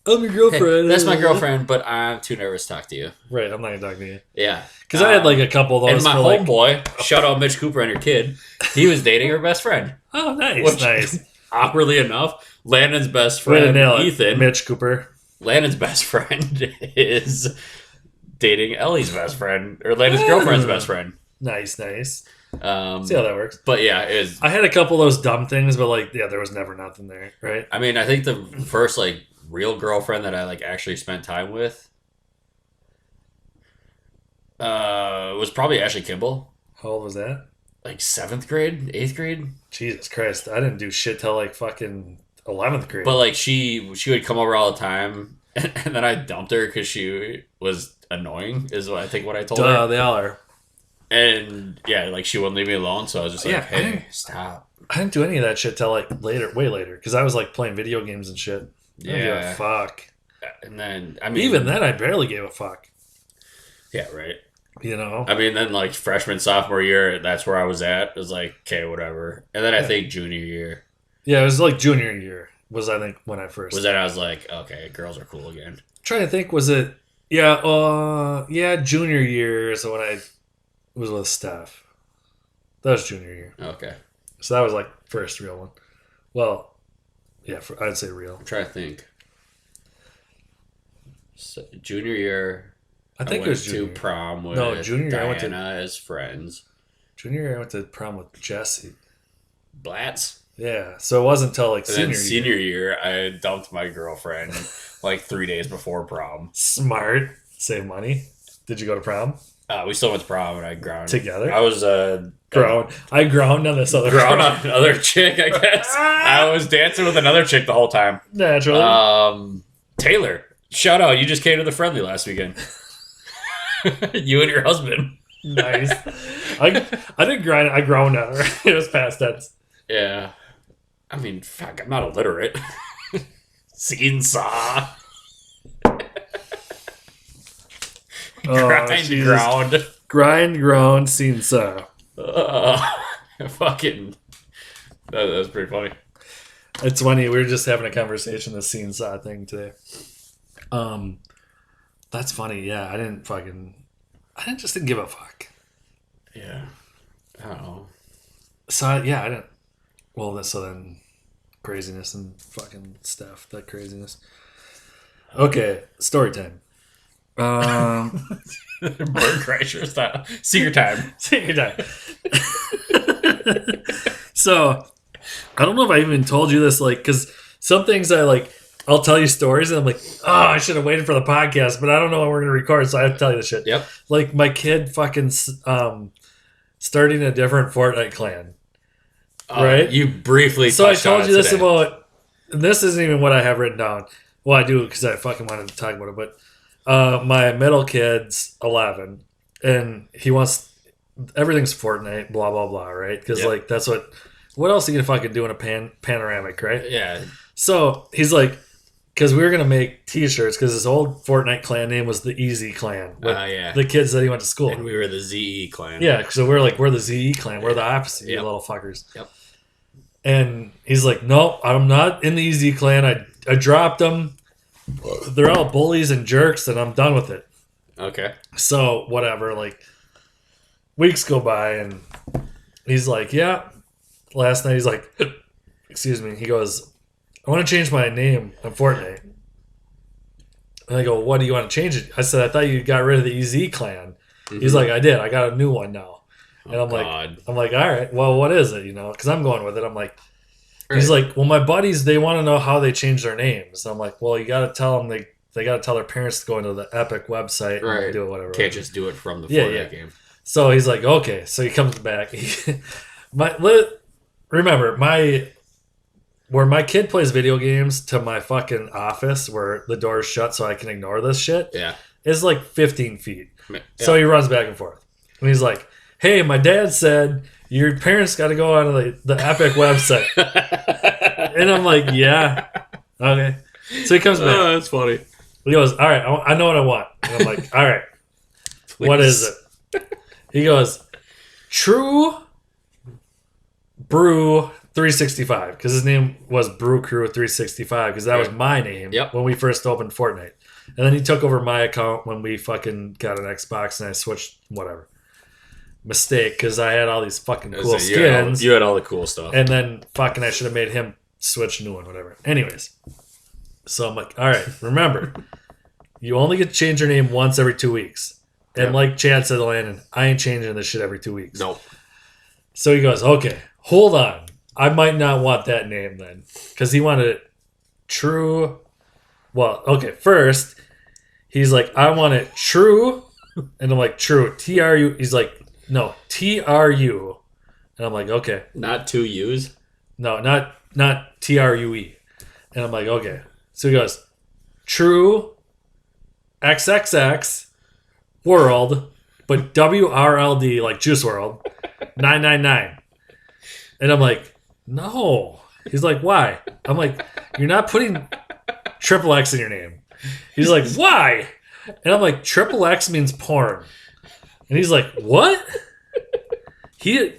I'm your girlfriend. Hey, that's my girlfriend, but I'm too nervous to talk to you. Right, I'm not gonna talk to you. Yeah. Because I had like a couple of those. And my homeboy, shout out Mitch Cooper and your kid, he was dating her best friend. Oh, nice, nice. Awkwardly enough, Landon's best friend, Ethan. Mitch Cooper. Landon's best friend is dating Ellie's best friend, or Landon's girlfriend's best friend. Nice. See how that works. But yeah, it is. I had a couple of those dumb things, but like, yeah, there was never nothing there, right? I mean, I think the first like real girlfriend that I like actually spent time with was probably Ashley Kimball. How old was that? Like 7th grade, 8th grade. Jesus Christ, I didn't do shit till like fucking 11th grade. But like she would come over all the time, and then I dumped her because she was annoying. Is what I think what I told her. They all are. And yeah, like she wouldn't leave me alone, so I was just like, "Hey, stop." I didn't do any of that shit till like later, way later, because I was like playing video games and shit. I didn't give a fuck. And then I mean, even then, I barely gave a fuck. Yeah, right. You know. I mean, then like freshman, sophomore year, that's where I was at. It was like, okay, whatever. And then I think junior year. Yeah, it was like junior year was I think when I first was that I was like, okay, girls are cool again. I'm trying to think, was it? Yeah, junior year. So when I was with Steph, that was junior year. Okay. So that was like first real one. Well, yeah, I'd say real. I'm trying to think. So, junior year. I think it was junior. To prom with junior year. Diana I went to as friends. Junior year, I went to prom with Jesse. Blats. Yeah, so it wasn't until like senior year, I dumped my girlfriend like 3 days before prom. Smart. Save money. Did you go to prom? We still went to prom and I ground. Together? I was ground. I ground on this other ground on another chick, I guess. I was dancing with another chick the whole time. Naturally. Taylor. Shout out. You just came to the friendly last weekend. You and your husband. Nice. I didn't grind. I ground on her. It was past tense. Yeah. I mean, fuck, I'm not illiterate. Scene saw. Grind, ground, scene saw. Fucking. That was pretty funny. It's funny. We were just having a conversation, the scene saw thing today. That's funny. Yeah, I didn't give a fuck. Yeah. I don't know. So, I didn't. Well, so then craziness and fucking stuff. That craziness. Okay, story time. Bird crasher style. Secret time. Secret time. So, I don't know if I even told you this, like, because some things I'll tell you stories and I'm like, oh, I should have waited for the podcast, but I don't know when we're going to record, so I have to tell you this shit. Yep. Like, my kid fucking starting a different Fortnite clan. Right? You briefly So I told you this today. about, this isn't even what I have written down. Well, I do because I fucking wanted to talk about it, but my middle kid's 11 and he wants, everything's Fortnite, blah, blah, blah, right? Because like, that's what else are you going to fucking do in a panoramic, right? Yeah. So he's like, because we were going to make t-shirts because his old Fortnite clan name was the Easy Clan. Yeah. The kids that he went to school. And we were the ZE clan. Yeah, so we're the ZE clan. We're the opposite, you little fuckers. Yep. And he's like, nope, I'm not in the Easy clan. I dropped them. They're all bullies and jerks, and I'm done with it. Okay. So, whatever. Like, weeks go by, and he's like, yeah. Last night, he's like, excuse me. He goes, I want to change my name on Fortnite. And I go, what do you want to change it? I said, I thought you got rid of the EZ clan. Mm-hmm. He's like, I did. I got a new one now. And I'm like, all right, well, what is it? Because I'm going with it. I'm like, he's like, well, my buddies, they want to know how they change their names. And I'm like, well, you got to tell them they got to tell their parents to go into the Epic website and do it, whatever. Can't just do it from the Fortnite game. So he's like, okay. So he comes back. Remember, where my kid plays video games to my fucking office where the door's shut so I can ignore this shit is like 15 feet. Yeah. So he runs back and forth. And he's like, hey, my dad said your parents got to go on the Epic website. And I'm like, yeah. Okay. So he comes back. Oh, that's funny. He goes, all right, I know what I want. And I'm like, all right. Please. What is it? He goes, True Brew 365, because his name was Brew Crew 365, because that was my name when we first opened Fortnite. And then he took over my account when we fucking got an Xbox and I switched, whatever. Mistake, because I had all these fucking cool skins. You had all the cool stuff. And then fucking I should have made him switch a new one, whatever. Anyways. So I'm like, all right, remember, you only get to change your name once every 2 weeks. And like Chad said to Landon, I ain't changing this shit every 2 weeks. Nope. So he goes, okay, hold on. I might not want that name then. Because he wanted it True. Well, okay, first, he's like, I want it True. And I'm like, True. T-R-U. He's like, no, T-R-U. And I'm like, okay. Not 2 U's? No, not T-R-U-E. And I'm like, okay. So he goes, True XXX World, but W-R-L-D, like Juice World, 999. And I'm like, no. He's like, why? I'm like, you're not putting triple X in your name. He's like, why? And I'm like, triple X means porn. And he's like, what? He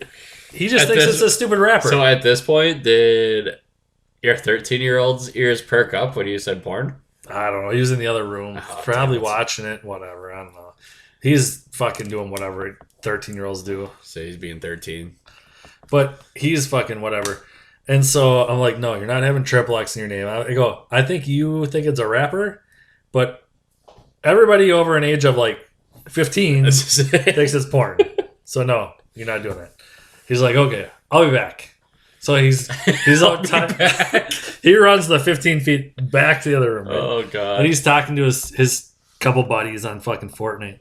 just thinks it's a stupid rapper. So at this point, did your 13-year-old's ears perk up when you said porn? I don't know. He was in the other room, probably watching it, whatever. I don't know. He's fucking doing whatever 13-year-olds do. So he's being 13. But he's fucking whatever. And so I'm like, no, you're not having triple X in your name. I go, I think you think it's a rapper, but everybody over an age of like 15 thinks it's porn. So no, you're not doing that. He's like, okay, I'll be back. So he's out time. He runs the 15 feet back to the other room. Right? Oh god! And he's talking to his couple buddies on fucking Fortnite.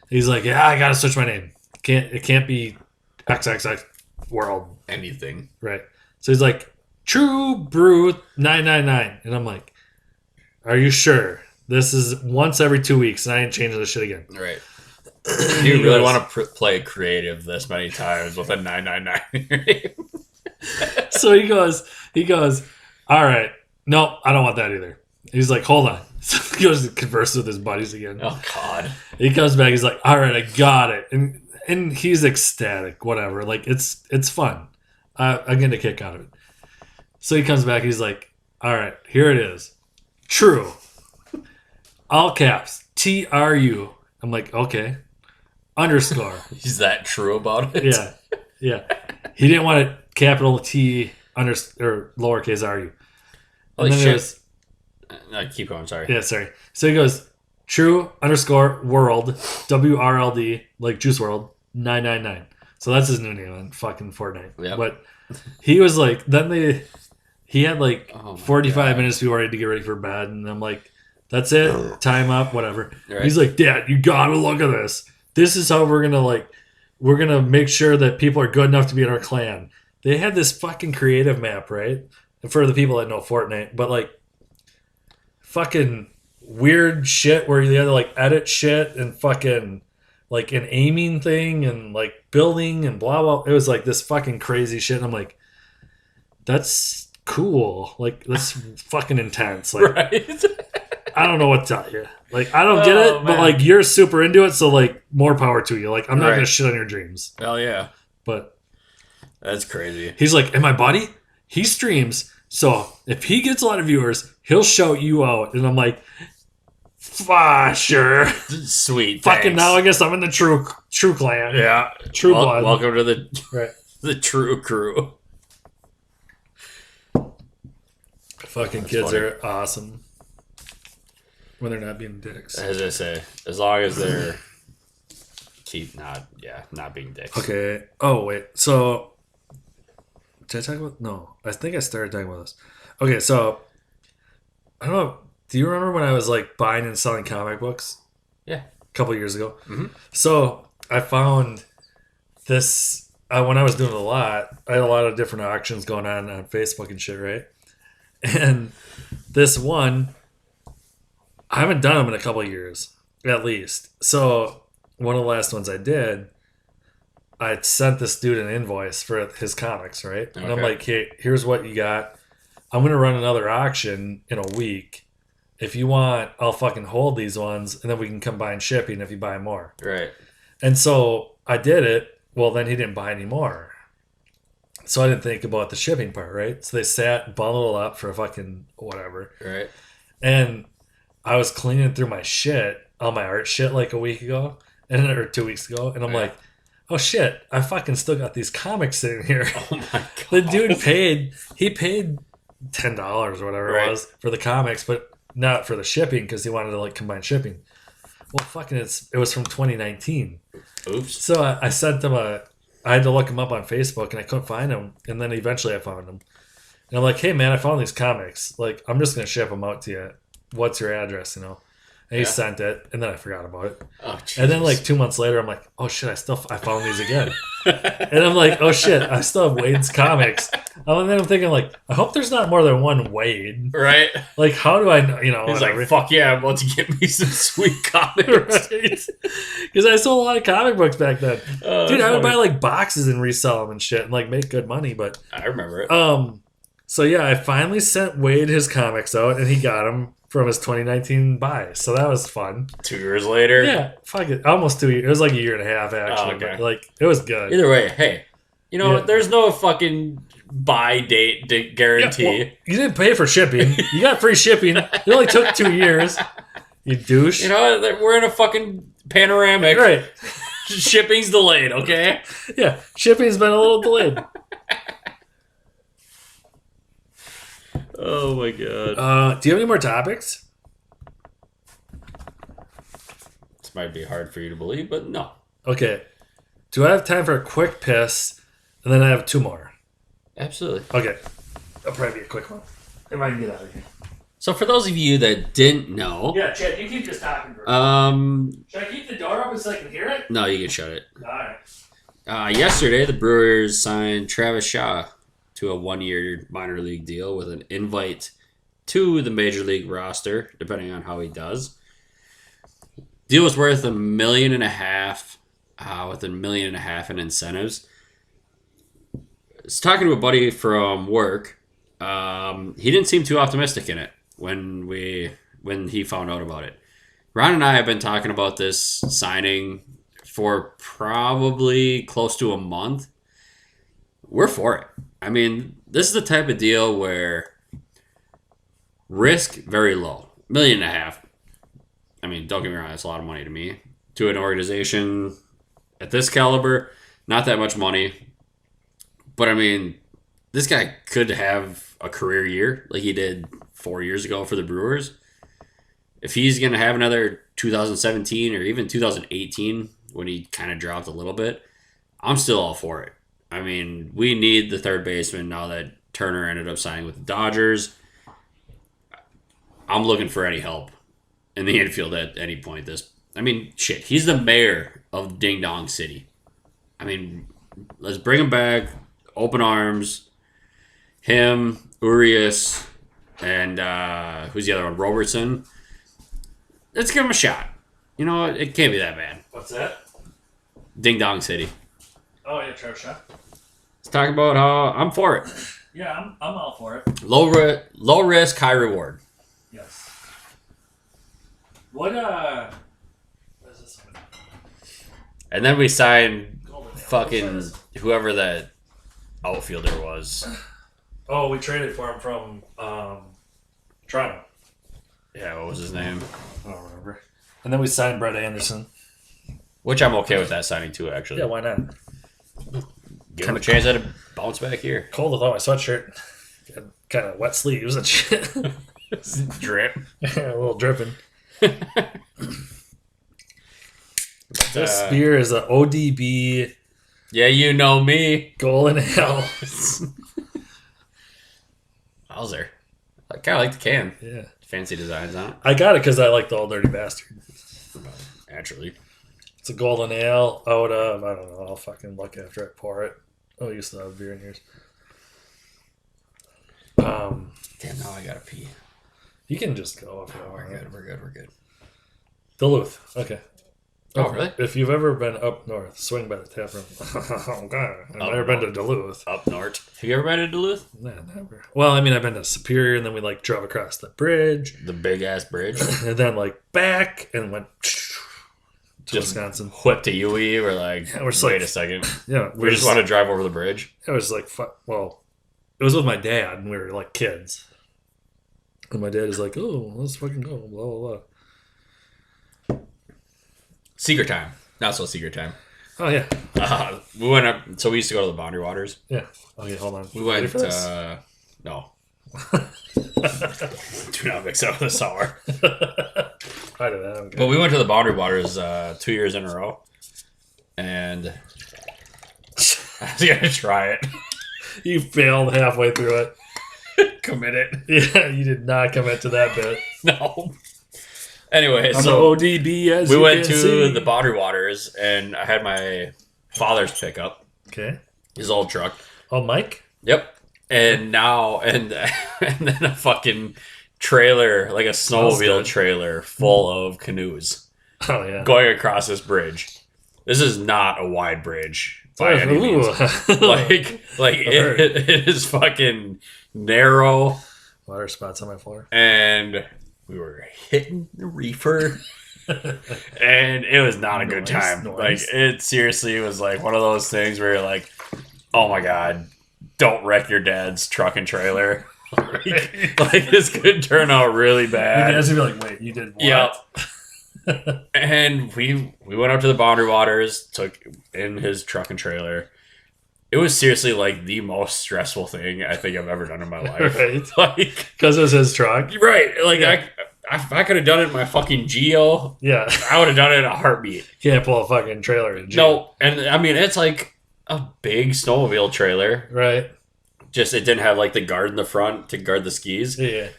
He's like, yeah, I gotta switch my name. It can't be XXX World. Anything. Right. So he's like, True Brew 999. And I'm like, are you sure? This is once every 2 weeks and I ain't changing this shit again. Right. You really want to play creative this many times with a 999. So he goes, all right. No, I don't want that either. He's like, hold on. So he goes to converse with his buddies again. Oh god. He comes back, he's like, all right, I got it. And he's ecstatic, whatever. Like it's fun. I'm getting a kick out of it. So he comes back, he's like, all right, here it is. True. All caps. TRU. I'm like, okay. Underscore. He's that true about it? Yeah. He didn't want it capital T or lowercase RU. Holy then shit. No, keep going, sorry. Yeah, sorry. So he goes, true underscore world, WRLD, like Juice World, 999. So that's his new name on fucking Fortnite. Yep. But he was like, he had like 45 God. minutes before he had to get ready for bed. And I'm like, that's it. Time up, whatever. Right. He's like, Dad, you gotta look at this. This is how we're gonna make sure that people are good enough to be in our clan. They had this fucking creative map, right? And for the people that know Fortnite, but like fucking weird shit where you had to like edit shit and fucking like an aiming thing and like building and blah blah. It was like this fucking crazy shit. And I'm like, that's cool. Like that's fucking intense. Like Right. I don't know what to tell you. Like I don't get it, man. but like you're super into it, so like more power to you. Like I'm not Right. gonna shit on your dreams. Hell yeah. But That's crazy. he's like, and my buddy, he streams, so if he gets a lot of viewers, he'll shout you out. And I'm like, sure. Sweet. Fucking thanks. now I guess I'm in the true clan. Yeah. True blood. Welcome to the Right. the true crew. Fucking That's kids funny. are awesome. When they're not being dicks. As I say, as long as they're not being dicks. Okay. Oh wait. So did I talk about? No, I think I started talking about this. Okay, so I don't know. Do you remember when I was like buying and selling comic books? Yeah. A couple years ago. Mhm. So I found this when I was doing a lot. I had a lot of different auctions going on Facebook and shit, right? And this one, I haven't done them in a couple of years, at least. So one of the last ones I did, I sent this dude an invoice for his comics, right? And I'm Okay. like, hey, here's what you got. I'm going to run another auction in a week. If you want, I'll fucking hold these ones, and then we can combine shipping if you buy more. Right. And so I did it. Well, then he didn't buy any more. So I didn't think about the shipping part, right? So they sat, bundled up for fucking whatever. Right. And I was cleaning through my shit, all my art shit, like a week ago, or 2 weeks ago, and I'm Yeah. like, oh shit, I fucking still got these comics sitting here. Oh my god. The dude paid $10 or whatever Right. it was for the comics, but not for the shipping because he wanted to like combine shipping. Well, fucking, it was from 2019. Oops. So I sent him I had to look him up on Facebook and I couldn't find him, and then eventually I found him. And I'm like, hey man, I found these comics. Like, I'm just gonna ship them out to you. What's your address? And he Yeah. sent it, and then I forgot about it. Oh, Jesus. And then like 2 months later, I'm like, oh shit, I found these again. And I'm like, oh shit, I still have Wade's comics. And then I'm thinking like, I hope there's not more than one Wade. Right. Like, how do I know? He's whatever. like, fuck yeah, I'm about to get me some sweet comics. Because I sold a lot of comic books back then. Oh, Dude, that's I would buy funny. like boxes and resell them and shit and like make good money. But I remember it. so yeah, I finally sent Wade his comics out, and he got them from his 2019 buy. So that was fun. 2 years later. Yeah, fuck it, almost 2 years. It was like a year and a half actually, Oh, okay. but like it was good. Either way, hey, Yeah. there's no fucking buy date guarantee. Yeah, well, you didn't pay for shipping. You got free shipping. It only took 2 years. You douche. We're in a fucking panoramic. Right? Shipping's delayed, okay? Yeah, shipping's been a little delayed. Oh my god. Do you have any more topics? This might be hard for you to believe, but no. Okay. Do I have time for a quick piss? And then I have two more. Absolutely. Okay. That'll probably be a quick one. If I can get out of here. So for those of you that didn't know... Yeah, Chad, you keep just talking. Should I keep the door open so I can hear it? No, you can shut it. Alright. Yesterday, the Brewers signed Travis Shaw to a 1-year minor league deal with an invite to the major league roster, depending on how he does. Deal was worth $1.5 million, with $1.5 million in incentives. I was talking to a buddy from work. He didn't seem too optimistic in it when he found out about it. Ron and I have been talking about this signing for probably close to a month. We're for it. I mean, this is the type of deal where risk very low. $1.5 million. I mean, don't get me wrong, that's a lot of money to me. To an organization at this caliber, not that much money. But I mean, this guy could have a career year like he did 4 years ago for the Brewers. If he's going to have another 2017 or even 2018 when he kind of dropped a little bit, I'm still all for it. I mean, we need the third baseman now that Turner ended up signing with the Dodgers. I'm looking for any help in the infield at any point. He's the mayor of Ding Dong City. I mean, let's bring him back, open arms. Him, Urias, and who's the other one? Robertson. Let's give him a shot. You know what? It can't be that bad. What's that? Ding Dong City. Oh, yeah, Trevor Shaw. Let's talk about how I'm for it. Yeah, I'm all for it. Low risk, high reward. Yes. What is this one? And then we signed fucking whoever that outfielder was. Oh, we traded for him from Toronto. Yeah, what was his name? I don't remember. And then we signed Brett Anderson. Which I'm okay with that signing too, actually. Yeah, why not? Give him a chance at a bounce back here. Cold without my sweatshirt. Kind of wet sleeves and shit. Drip. A little dripping. This beer is an ODB. Yeah, you know me. Golden Ale. Wowzer. I kind of like the can. Yeah. Fancy designs on it. I got it because I like the Old Dirty Bastard. Naturally. It's a golden ale out of, I don't know, I'll fucking look after I pour it. Oh, you still have beer in yours. Damn, now I gotta pee. You can just go if you want. We're good. Duluth. Okay. Oh, really? If you've ever been up north, swing by the tap room. Oh, God. I've never been to Duluth. Up north. Have you ever been to Duluth? Nah, never. Well, I mean, I've been to Superior, and then we, drove across the bridge. The big-ass bridge? And then, back, and went to Wisconsin. Whipped to UE. We're like, yeah, we're wait a second. Yeah. We just want to drive over the bridge? It was well, it was with my dad, and we were, kids. And my dad is like, oh, let's fucking go, blah, blah, blah. Secret time. Not so secret time. Oh, yeah. We went up, so we used to go to the Boundary Waters. Yeah. Okay, hold on. We went, no. Do not mix up with the sour. I don't know. But we went to the Boundary Waters 2 years in a row. And I was going to try it. You failed halfway through it. Commit it. Yeah, you did not commit to that bit. No. Anyway, I'm so ODB as we you went can to see. the Boundary Waters, and I had my father's pickup. Okay. His old truck. Oh, Mike? Yep. And now, and then a fucking trailer, like a snowmobile trailer full of canoes. Oh, yeah. Going across this bridge. This is not a wide bridge by any means. It is fucking narrow. Water spots on my floor. And we were hitting the reefer. And it was not a good time. Noise. It seriously was one of those things where you're like, oh my God, don't wreck your dad's truck and trailer. This could turn out really bad. Your dad's gonna be like, wait, you did what? Yep. And we went up to the Boundary Waters, took in his truck and trailer. It was seriously the most stressful thing I think I've ever done in my life. Right. Because it was his truck. Right. If I could have done it in my fucking Geo, yeah, I would have done it in a heartbeat. Can't pull a fucking trailer in Geo. No, and I mean, it's a big snowmobile trailer. Right. Just it didn't have like the guard in the front to guard the skis. Yeah.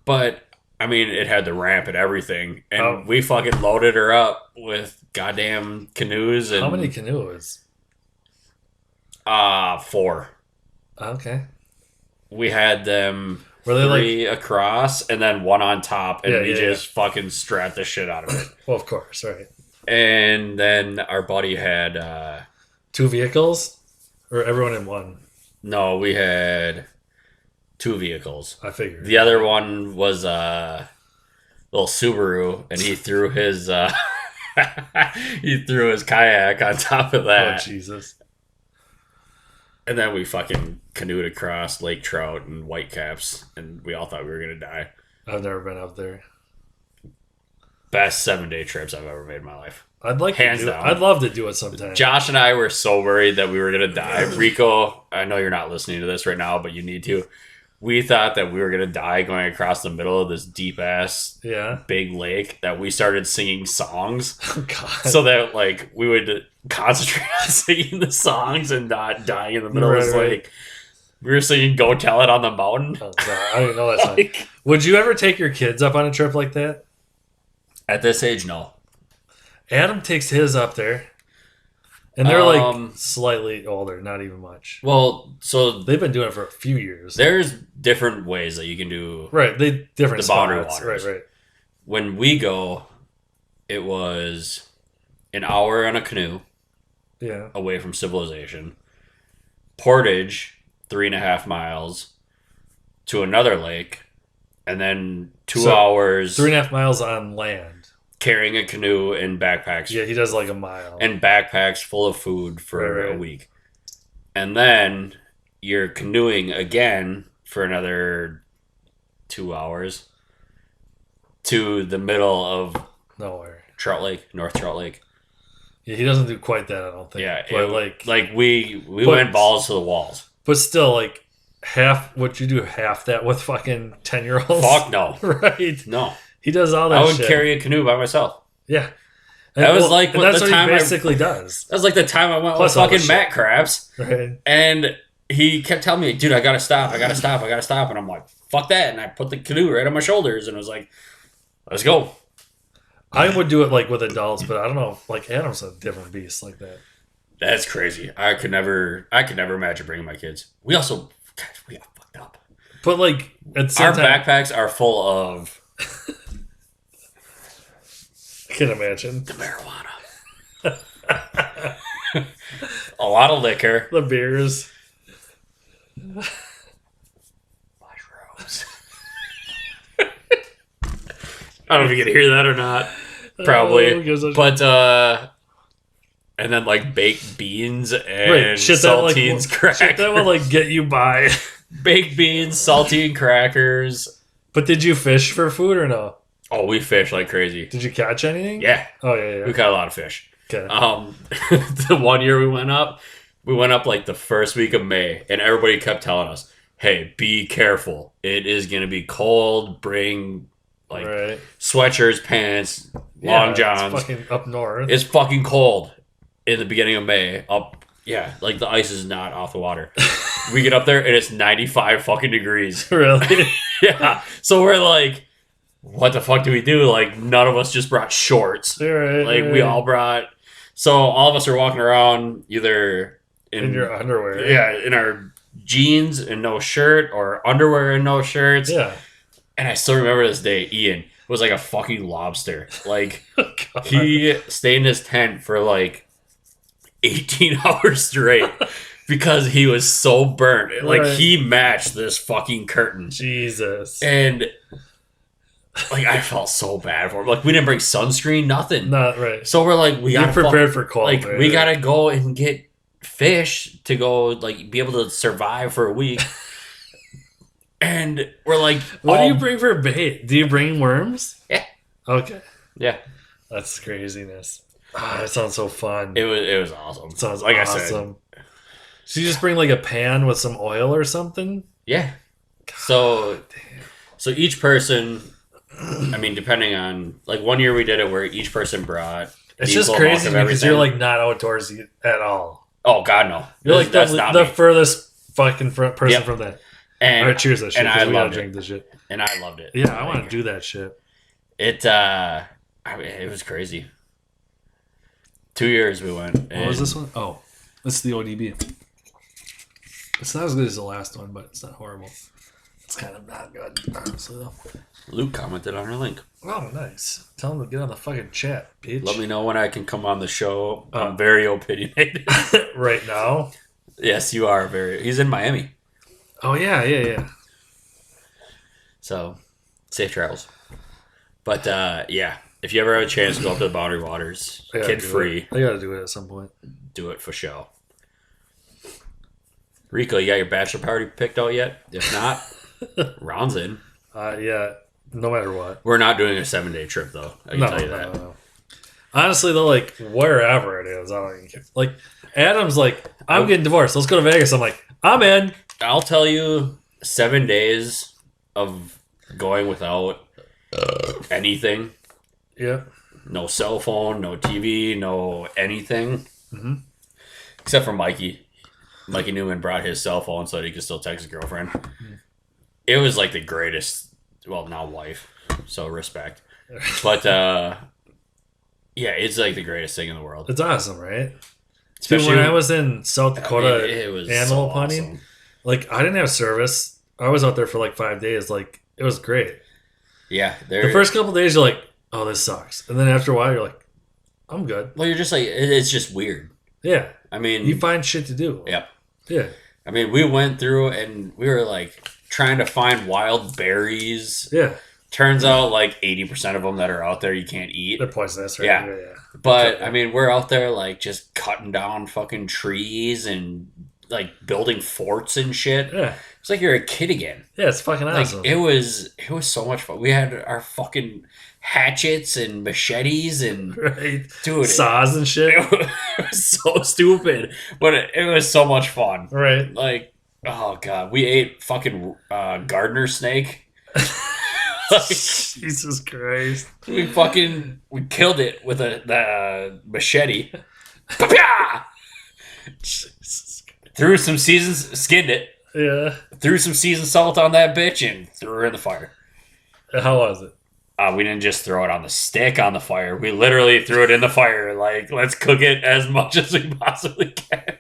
But I mean, it had the ramp and everything, and we fucking loaded her up with goddamn canoes. And how many canoes? 4. Okay. We had them were they 3 across, and then 1 on top, and we just fucking strapped the shit out of it. Well, of course, right. And then our buddy had 2 vehicles, or everyone in one. No, we had 2 vehicles. I figured. The other one was a little Subaru, and he threw his kayak on top of that. Oh, Jesus. And then we fucking canoed across lake trout and whitecaps, and we all thought we were going to die. I've never been up there. Best 7-day trips I've ever made in my life. I'd like Hands to do down. it. I'd love to do it sometime. Josh and I were so worried that we were going to die. Rico, I know you're not listening to this right now, but you need to. We thought that we were going to die going across the middle of this deep-ass big lake that we started singing songs. Oh, God. So that, like, we would concentrate on singing the songs and not dying in the middle of this lake. We were singing Go Tell It on the Mountain. Oh, God. I didn't know that song. Would you ever take your kids up on a trip like that? At this age, no. Adam takes his up there. And they're like slightly older, not even much. Well, so they've been doing it for a few years. There's different ways that you can do different the boundary spots. waters. Right. When we go, it was an hour on a canoe away from civilization. Portage, 3.5 miles to another lake, and then 2 hours 3.5 miles on land. Carrying a canoe and backpacks. Yeah, he does like a mile. And backpacks full of food for a week. And then you're canoeing again for another 2 hours to the middle of nowhere. Trout Lake, North Trout Lake. Yeah, he doesn't do quite that, I don't think. Yeah, but we went balls to the walls. But still, like would you do half that with fucking 10-year-olds? Fuck no. Right? No. He does all that shit. I would carry a canoe by myself. Yeah. That was like that's the what time he basically does. That was like the time I went with fucking Matt Krabs. Right. And he kept telling me, dude, I gotta stop. And I'm like, fuck that. And I put the canoe right on my shoulders and I was like, let's go. I would do it like with adults, but I don't know. Like Adam's a different beast like that. That's crazy. I could never imagine bringing my kids. We got fucked up. But like at the same our time, backpacks are full of I can imagine. The marijuana. A lot of liquor. The beers. Mushrooms. I don't know if you can hear that or not. Probably. But, and then like baked beans and saltines crackers. Shit that will like get you by. Baked beans, saltine crackers. But did you fish for food or no? Oh, we fish like crazy. Did you catch anything? Yeah. Oh, yeah. We caught a lot of fish. Okay. The one year we went up like the first week of May, and everybody kept telling us, hey, be careful. It is going to be cold. Bring like sweatshirts, pants, long johns. It's fucking up north. It's fucking cold in the beginning of May. Like the ice is not off the water. We get up there and it's 95 fucking degrees. Really? Yeah. So we're like, what the fuck do we do? Like, none of us just brought shorts. We all brought. So all of us are walking around either in your underwear. Yeah, in our jeans and no shirt, or underwear and no shirts. Yeah. And I still remember this day, Ian was like a fucking lobster. Like, he stayed in his tent for like 18 hours straight because he was so burnt. Like, he matched this fucking curtain. Jesus. And like, I felt so bad for him. Like, we didn't bring sunscreen, nothing. Not right. So we're like, we gotta prepared for cold. Like, we gotta go and get fish to go, like, be able to survive for a week. And we're like, what do you bring for bait? Do you bring worms? Yeah. Okay. Yeah. That's craziness. That sounds so fun. It was awesome. Sounds like awesome. I said. So you just bring like a pan with some oil or something? Yeah. So each person, I mean, depending on, like, one year we did it where each person brought. It's just crazy because you're like not outdoorsy at all. Oh God, no! You're like the furthest fucking person from that. And, all right, cheers that shit. And I loved drink this shit. And I loved it. Yeah, I want to do that shit. It was crazy. 2 years we went. What was this one? Oh, this is the ODB. It's not as good as the last one, but it's not horrible. It's kind of not good, honestly, though. Luke commented on our link. Oh, nice. Tell him to get on the fucking chat, bitch. Let me know when I can come on the show. I'm very opinionated. Right now? Yes, you are very. He's in Miami. Oh, yeah. So, safe travels. But, yeah, if you ever have a chance to go up to the Boundary Waters, kid-free. I gotta do it at some point. Do it for show. Rico, you got your bachelor party picked out yet? If not, rounds in. Yeah, no matter what. We're not doing a 7-day trip, though. I can tell you that. No. Honestly, though, like, wherever it is, I don't even care. Like, Adam's like, I'm getting divorced. Let's go to Vegas. I'm like, I'm in. I'll tell you 7 days of going without anything. Yeah. No cell phone, no TV, no anything. Mm-hmm. Except for Mikey. Mikey Newman brought his cell phone so that he could still text his girlfriend. Mm-hmm. It was like the greatest, well, now wife, so respect. But, yeah, it's like the greatest thing in the world. It's awesome, right? Especially when I was in South Dakota it was animal so hunting, awesome. like, I didn't have service. I was out there for like 5 days. Like, it was great. Yeah. The first couple days, you're like, oh, this sucks. And then after a while, you're like, I'm good. Well, you're just like, it's just weird. Yeah. I mean, you find shit to do. Yep. Yeah. I mean, we went through and we were like trying to find wild berries. Yeah. Turns out like 80% of them that are out there you can't eat. They're poisonous, right? Yeah. But, I mean, we're out there like just cutting down fucking trees and like building forts and shit. Yeah. It's like you're a kid again. Yeah, it's fucking awesome. Like, it was so much fun. We had our fucking hatchets and machetes and dude, saws and shit. It was so stupid, but it was so much fun. Right. Like, oh god, we ate fucking gardener snake. Jesus Christ. We killed it with the machete. Threw some skinned it. Yeah. Threw some seasoned salt on that bitch and threw her in the fire. How was it? We didn't just throw it on the stick on the fire. We literally threw it in the fire. Like, let's cook it as much as we possibly can.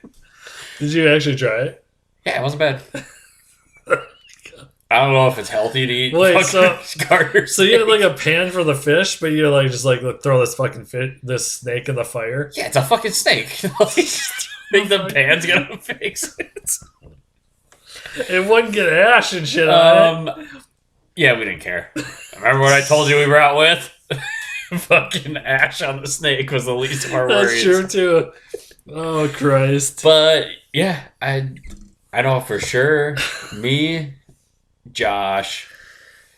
Did you actually try it? Yeah, it wasn't bad. I don't know if it's healthy to eat. Wait, so you had like a a pan for the fish, but you're like just like throw this fucking this snake in the fire? Yeah, it's a fucking snake. Think the pan's gonna fix it. It wouldn't get ash and shit on it. Yeah, we didn't care. Remember what I told you we were out with? Fucking ash on the snake was the least of our worries. That's true too. Oh Christ! But yeah, I know for sure. Me, Josh,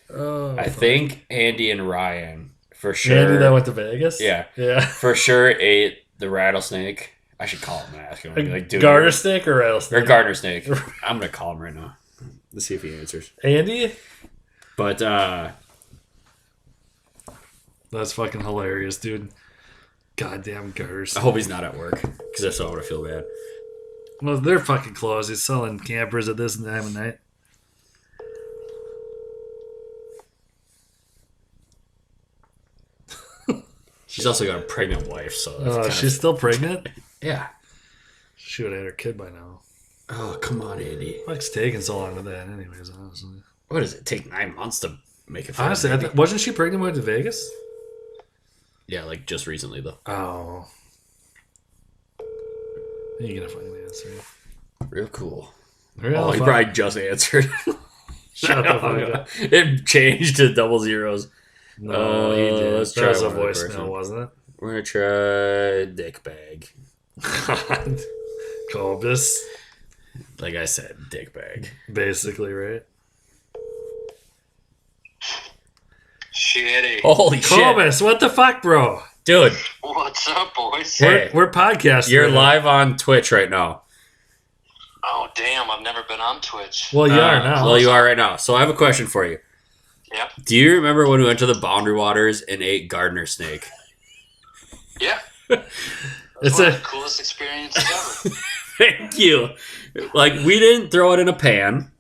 I think Andy and Ryan for sure. Andy that went to Vegas. Yeah, for sure ate the rattlesnake. I should call him and ask him. Like, dude, garter snake or rattlesnake? Or garter snake. I'm gonna call him right now. Let's see if he answers. Andy. But that's fucking hilarious, dude. Goddamn garter snake. I hope he's not at work because if so, I would feel bad. Well, they're fucking closed. He's selling campers at this time of night. She's also got a pregnant wife, so she's still pregnant? Yeah. She would have had her kid by now. Oh, come on, Andy. What's taking so long with that anyways, honestly? What does it take 9 months to make it? Honestly, wasn't she pregnant when we went to Vegas? Yeah, like just recently, though. Oh. You're gonna fucking answer. Real cool. He probably just answered. Shut the fuck up. It changed to double zeros. No, he did. Let's that try was a one voicemail, wasn't it? We're gonna try dick bag. God. Cobus. Like I said, dick bag. Basically, right? Shitty. Holy shit. Cobus, what the fuck, bro? Dude. What's up, boys? Hey, we're podcasting. You're live on Twitch right now. Oh, damn. I've never been on Twitch. Well, you are now. Well, you are right now. So I have a question for you. Yeah. Do you remember when we went to the Boundary Waters and ate gardener snake? Yeah. It's one of the coolest experiences ever. Thank you. Like, we didn't throw it in a pan.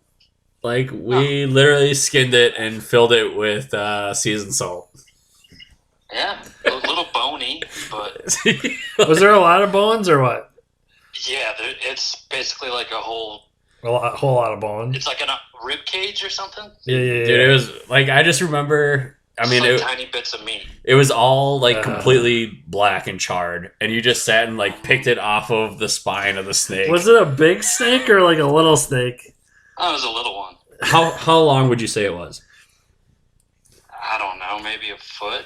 Like, we literally skinned it and filled it with seasoned salt. Yeah, a little bony, but Was there a lot of bones or what? yeah, it's basically like a whole Whole lot of bones. It's like a rib cage or something. Yeah. Dude, it was like, I just remember. I mean, like tiny bits of meat. It was all like completely black and charred, and you just sat and like picked it off of the spine of the snake. Was it a big snake or like a little snake? Oh, it was a little one. How long would you say it was? I don't know, maybe a foot.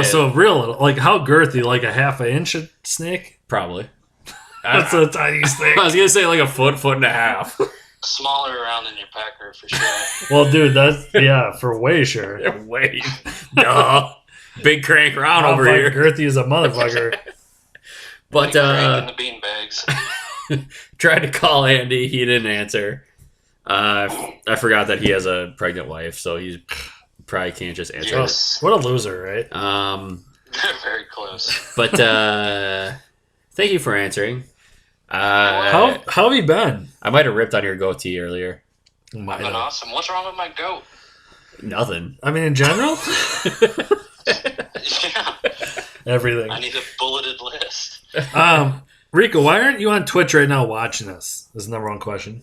So real little. Like how girthy? Like a half an inch snake? Probably. That's a tiny snake. I was gonna say like a foot and a half. Smaller around than your pecker for sure. Well, dude, that's for way sure. Way, duh. Big crank round over here. Girthy is a motherfucker. But in the bean bags. Tried to call Andy, he didn't answer. I forgot that he has a pregnant wife, so he's probably can't just answer. Yes. What a loser, right? Very close. But thank you for answering. How have you been? I might have ripped on your goatee earlier. I've been awesome. What's wrong with my goat? Nothing. I mean, in general, Yeah, everything. I need a bulleted list. Rico, why aren't you on Twitch right now watching us? Is the number one question.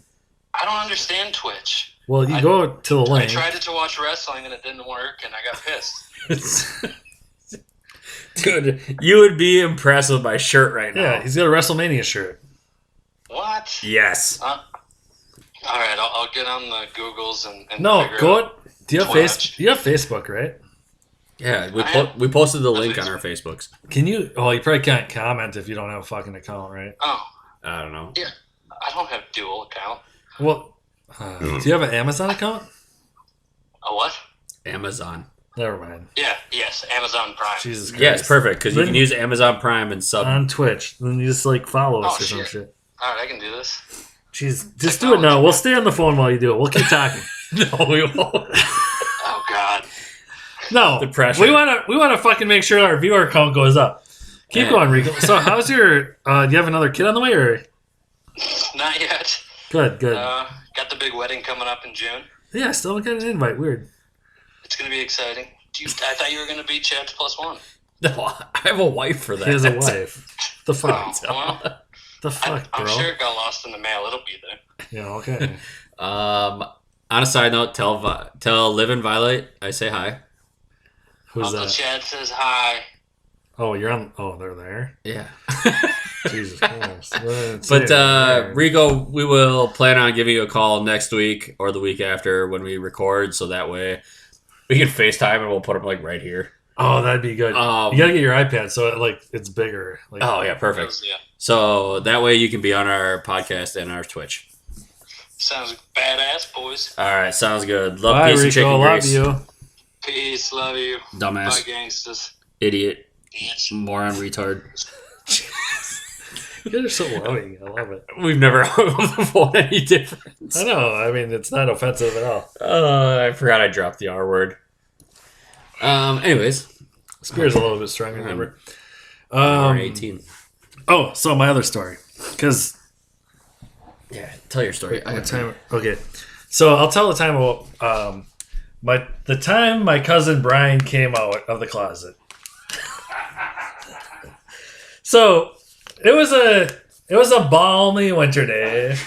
I don't understand Twitch. Well, you go to the link. I tried it to watch wrestling and it didn't work, and I got pissed. Dude, you would be impressed with my shirt right now. Yeah, he's got a WrestleMania shirt. What? Yes. All right, I'll get on the Googles and No, figure go. out Do you have Twitch. You have Facebook, right? Yeah, we posted the link on our Facebooks. Can you? Oh, you probably can't comment if you don't have a fucking account, right? Oh, I don't know. yeah. I don't have dual account. Well, do you have an Amazon account? A what? Amazon. Never mind. Yeah, yes, Amazon Prime. Jesus Christ. Yeah, it's perfect because you Then- can use Amazon Prime and sub. on Twitch. Then you just like follow us Oh, or some shit. shit. All right, I can do this. Jeez, just do it now. We'll stay on the phone while you do it. We'll keep talking. No, we won't. Oh God. No, The pressure. we want to fucking make sure our viewer count goes up. Keep Yeah. going, Rico. So, how's your? Do you have another kid on the way, or Not yet. good? Got the big wedding coming up in June. Yeah, still haven't got an invite. Weird. It's gonna be exciting. I thought you were gonna be Chad's +1. No, I have a wife for that. He has a wife. The fuck? Oh, well, The fuck, bro? I'm sure it got lost in the mail. It'll be there. Yeah. Okay. On a side note, tell Liv and Violet I say hi. Who's Uncle that? Chad says hi. Oh, you're on. Oh, they're there. Yeah. Jesus Christ. But Rico, we will plan on giving you a call next week or the week after when we record, so that way we can FaceTime and we'll put them like right here. Oh, that'd be good. You gotta get your iPad so it's bigger. Like, Oh yeah, perfect. Yeah. So that way you can be on our podcast and our Twitch. Sounds badass, boys. All right, sounds good. Love bye, peace and Rico. chicken Love grease. you. Peace. Love you. Dumbass, Bye, gangsters. idiot, Yes. moron, retard. You guys are so loving. I love it. We've never hung up the phone any different. I know. I mean, it's not offensive at all. I forgot I dropped the R word. Anyways, Spear's a little bit stronger, remember? we're 18. Oh, so my other story. Because Yeah, tell your story. what time? Okay, so I'll tell the time about the time my cousin Brian came out of the closet. So it was a balmy winter day.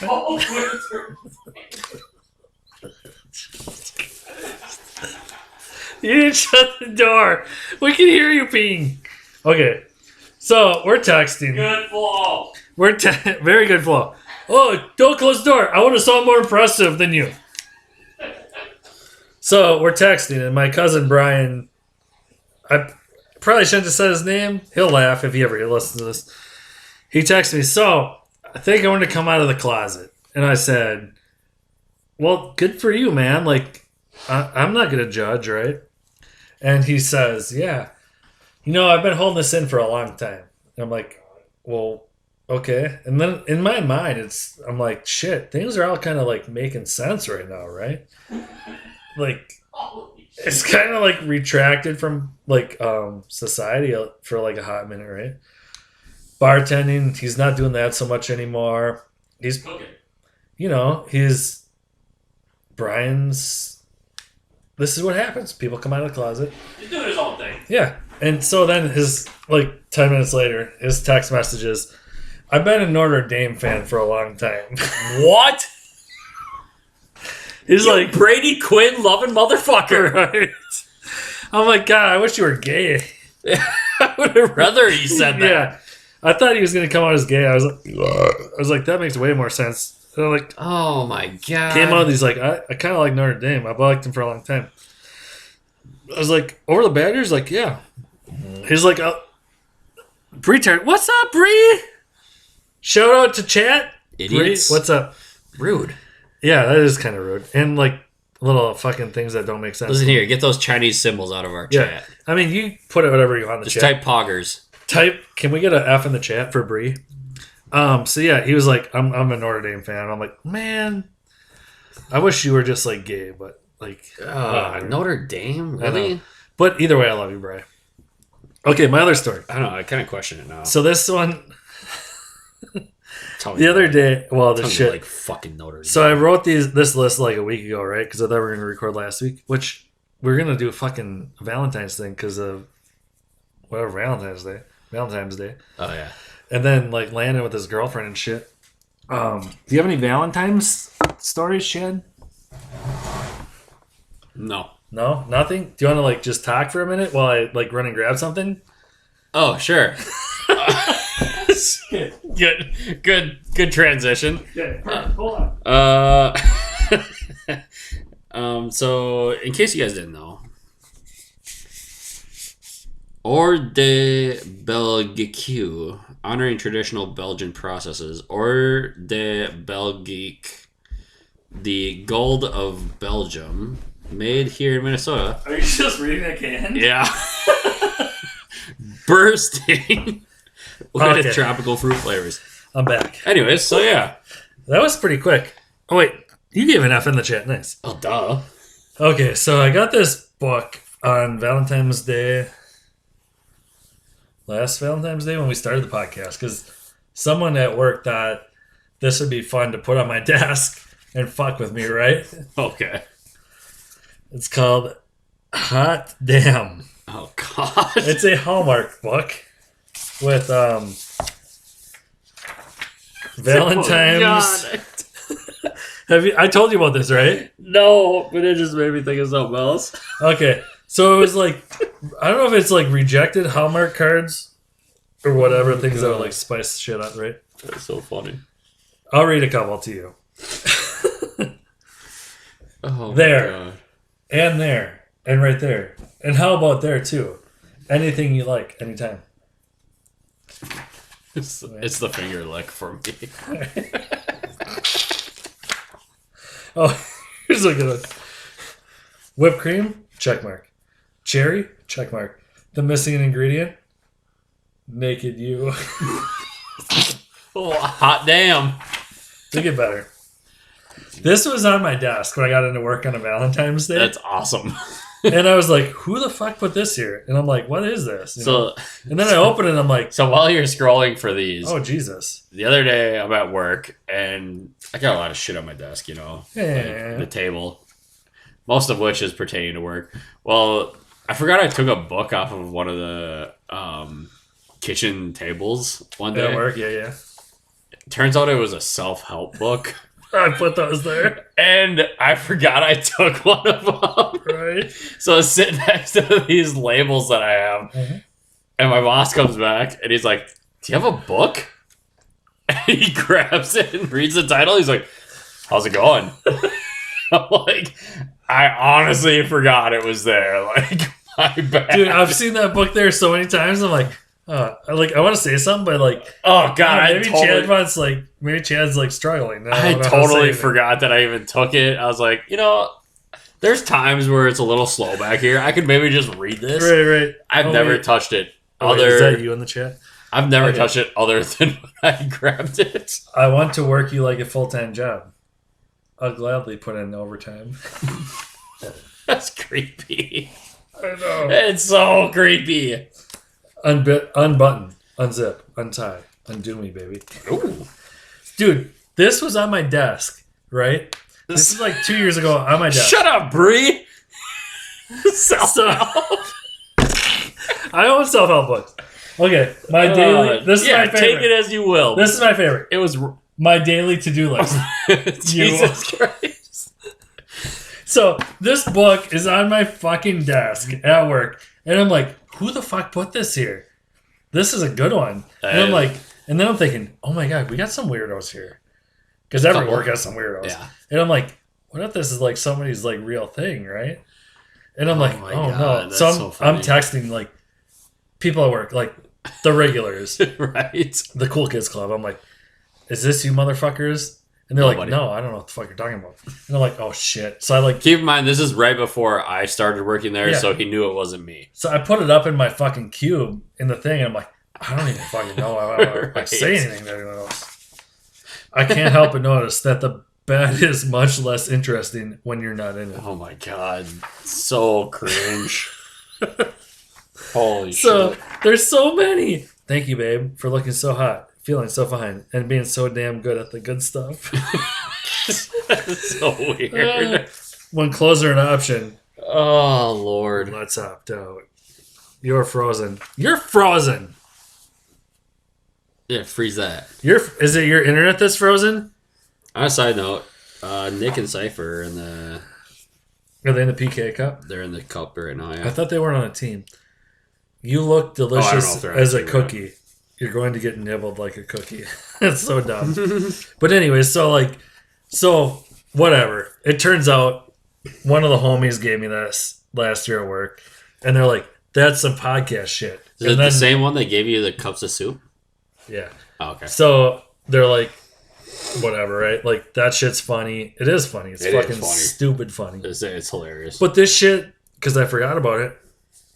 You didn't shut the door. We can hear you peeing. Okay, so we're texting. Good flow. Very good flow. Oh, don't close the door. I want to sound more impressive than you. So we're texting, and my cousin Brian, I probably shouldn't have said his name. He'll laugh if he ever listens to this. He texted me, so I think I want to come out of the closet. And I said, well, good for you, man. Like, I'm not going to judge, right? And he says, yeah, I've been holding this in for a long time. And I'm like, well, okay. And then in my mind, I'm like, shit, things are all kind of like making sense right now, right? Like, it's kind of like retracted from like society for like a hot minute, right? Bartending, he's not doing that so much anymore. He's Cooking. he's Brian's. This is what happens. People come out of the closet. He's doing his own thing. Yeah. And so then 10 minutes later, his text message is, I've been a Notre Dame fan for a long time. What? He's You like, Brady Quinn loving motherfucker. right? I'm like, God, I wish you were gay. I would have rather he said that. Yeah. I thought he was going to come out as gay. I was like, that makes way more sense. So like, Oh my god. came out, he's like, I kind of like Notre Dame. I've liked him for a long time. I was like, over the Badgers? Like, yeah. He's like, Bree turned, what's up, Bree? Shout out to chat. Idiots. Bree, what's up? Rude. Yeah, that is kind of rude. And like little fucking things that don't make sense. Listen here, get those Chinese symbols out of our chat. I mean, you put it whatever you want in the Just chat. type poggers. Can we get an F in the chat for Bree? So yeah, he was like, I'm a Notre Dame fan. I'm like, man, I wish you were just like gay, but like Notre Dame? Really? But either way, I love you, Bri. Okay, my other story. I don't know. I kind of question it now. So this one, Tell me the other about day, well, Tell the me shit. like fucking Notre Dame. So I wrote this list like a week ago, right? Because I thought we were going to record last week, which we're going to do a fucking Valentine's thing because of whatever, Valentine's Day. Oh yeah. And then like landing with his girlfriend and shit. Do you have any Valentine's stories, Chad? No. No? Nothing? Do you want to like just talk for a minute while I like run and grab something? Oh sure. Good transition. Okay, hold on. So in case you guys didn't know, Or de Belgique, honoring traditional Belgian processes. Or de Belgique, the gold of Belgium, made here in Minnesota. Are you just reading that can? Yeah. Bursting with tropical fruit flavors. I'm back. Anyways, so yeah. That was pretty quick. Oh, wait. You gave an F in the chat. Nice. Oh, duh. Okay, so I got this book on Valentine's Day. Last Valentine's Day when we started the podcast. Because someone at work thought this would be fun to put on my desk and fuck with me, right? Okay. It's called Hot Damn. Oh, God. It's a Hallmark book with Valentine's. Oh, Have you? I told you about this, right? no, but it just made me think of something else. Okay, so it was like, I don't know if it's like rejected Hallmark cards or whatever, things that would like spice shit up, right? That's so funny. I'll read a couple to you. Oh, There. my God. And there. And right there. And how about there too? Anything you like, anytime. It's the finger lick for me. Oh, here's a good one. Whipped cream? Check mark. Cherry? Check mark. The missing ingredient? Naked you. Oh, hot damn. To get better. This was on my desk when I got into work on a Valentine's Day. That's awesome. And I was like, who the fuck put this here? And I'm like, what is this? You know? And then I open it and I'm like, So while you're scrolling for these, oh, Jesus. the other day I'm at work and I got a lot of shit on my desk, you know, Yeah. like the table, most of which is pertaining to work. Well, I forgot I took a book off of one of the kitchen tables one day. At work? Yeah. Turns out it was a self-help book. I put those there. And I forgot I took one of them. Right. So I was sitting next to these labels that I have. Mm-hmm. And my boss comes back and he's like, do you have a book? And he grabs it and reads the title. He's like, how's it going? I'm like, I honestly forgot it was there. Like, my bad. Dude, I've seen that book there so many times. I'm like, I want to say something, but like, oh God, maybe Chad's like struggling. I totally forgot that I even took it. I was like, there's times where it's a little slow back here. I could maybe just read this. Right. I've never touched it. Is that you in the chat? I've never touched it other than when I grabbed it. I want to work you like a full-time job. I'll gladly put in overtime. That's creepy. I know. It's so creepy. Unbutton, unzip, untie, undo me, baby. Ooh. Dude, this was on my desk right? This is like 2 years ago on my desk. Shut up, Bree. So, I own self-help books. Okay, my daily. This is my favorite. Take it as you will. This is my favorite. It was my daily to-do list. Jesus Christ. So this book is on my fucking desk at work, and I'm like, who the fuck put this here? This is a good one. And I'm like, and then I'm thinking, oh my god, we got some weirdos here, because every work has some weirdos. Yeah. And I'm like, what if this is like somebody's like real thing, right? And I'm like, my oh God, no. So I'm funny. texting like people at work, like the regulars, right? the cool kids club. I'm like, is this you motherfuckers? And they're like, no, I don't know what the fuck you're talking about. And I'm like, oh shit. So I like keep in mind this is right before I started working there, Yeah. so he knew it wasn't me. So I put it up in my fucking cube in the thing, and I'm like, I don't even fucking know. I don't Right. say anything to anyone else. I can't help but notice that the bed is much less interesting when you're not in it. Oh my god, so cringe. Holy So shit. there's so many. Thank you, babe, for looking so hot, feeling so fine, and being so damn good at the good stuff. That's so weird. When clothes are an option, Oh Lord. let's opt out. You're frozen. You're frozen. Yeah, freeze that. Is it your internet that's frozen? On a side note, Nick and Cypher Are they in the PK cup? they're in the cup right now, I yeah. thought they weren't on a team. You look know delicious if they're on a as a team or not. cookie. You're going to get nibbled like a cookie. It's so dumb. But anyway, so whatever. It turns out one of the homies gave me this last year at work, and they're like, "That's some podcast shit." Is it And the same one that gave you the cups of soup? Yeah. Oh, okay. So they're like, whatever, right? Like that shit's funny. It is funny. It's It is fucking funny. stupid funny. It's hilarious. But this shit, because I forgot about it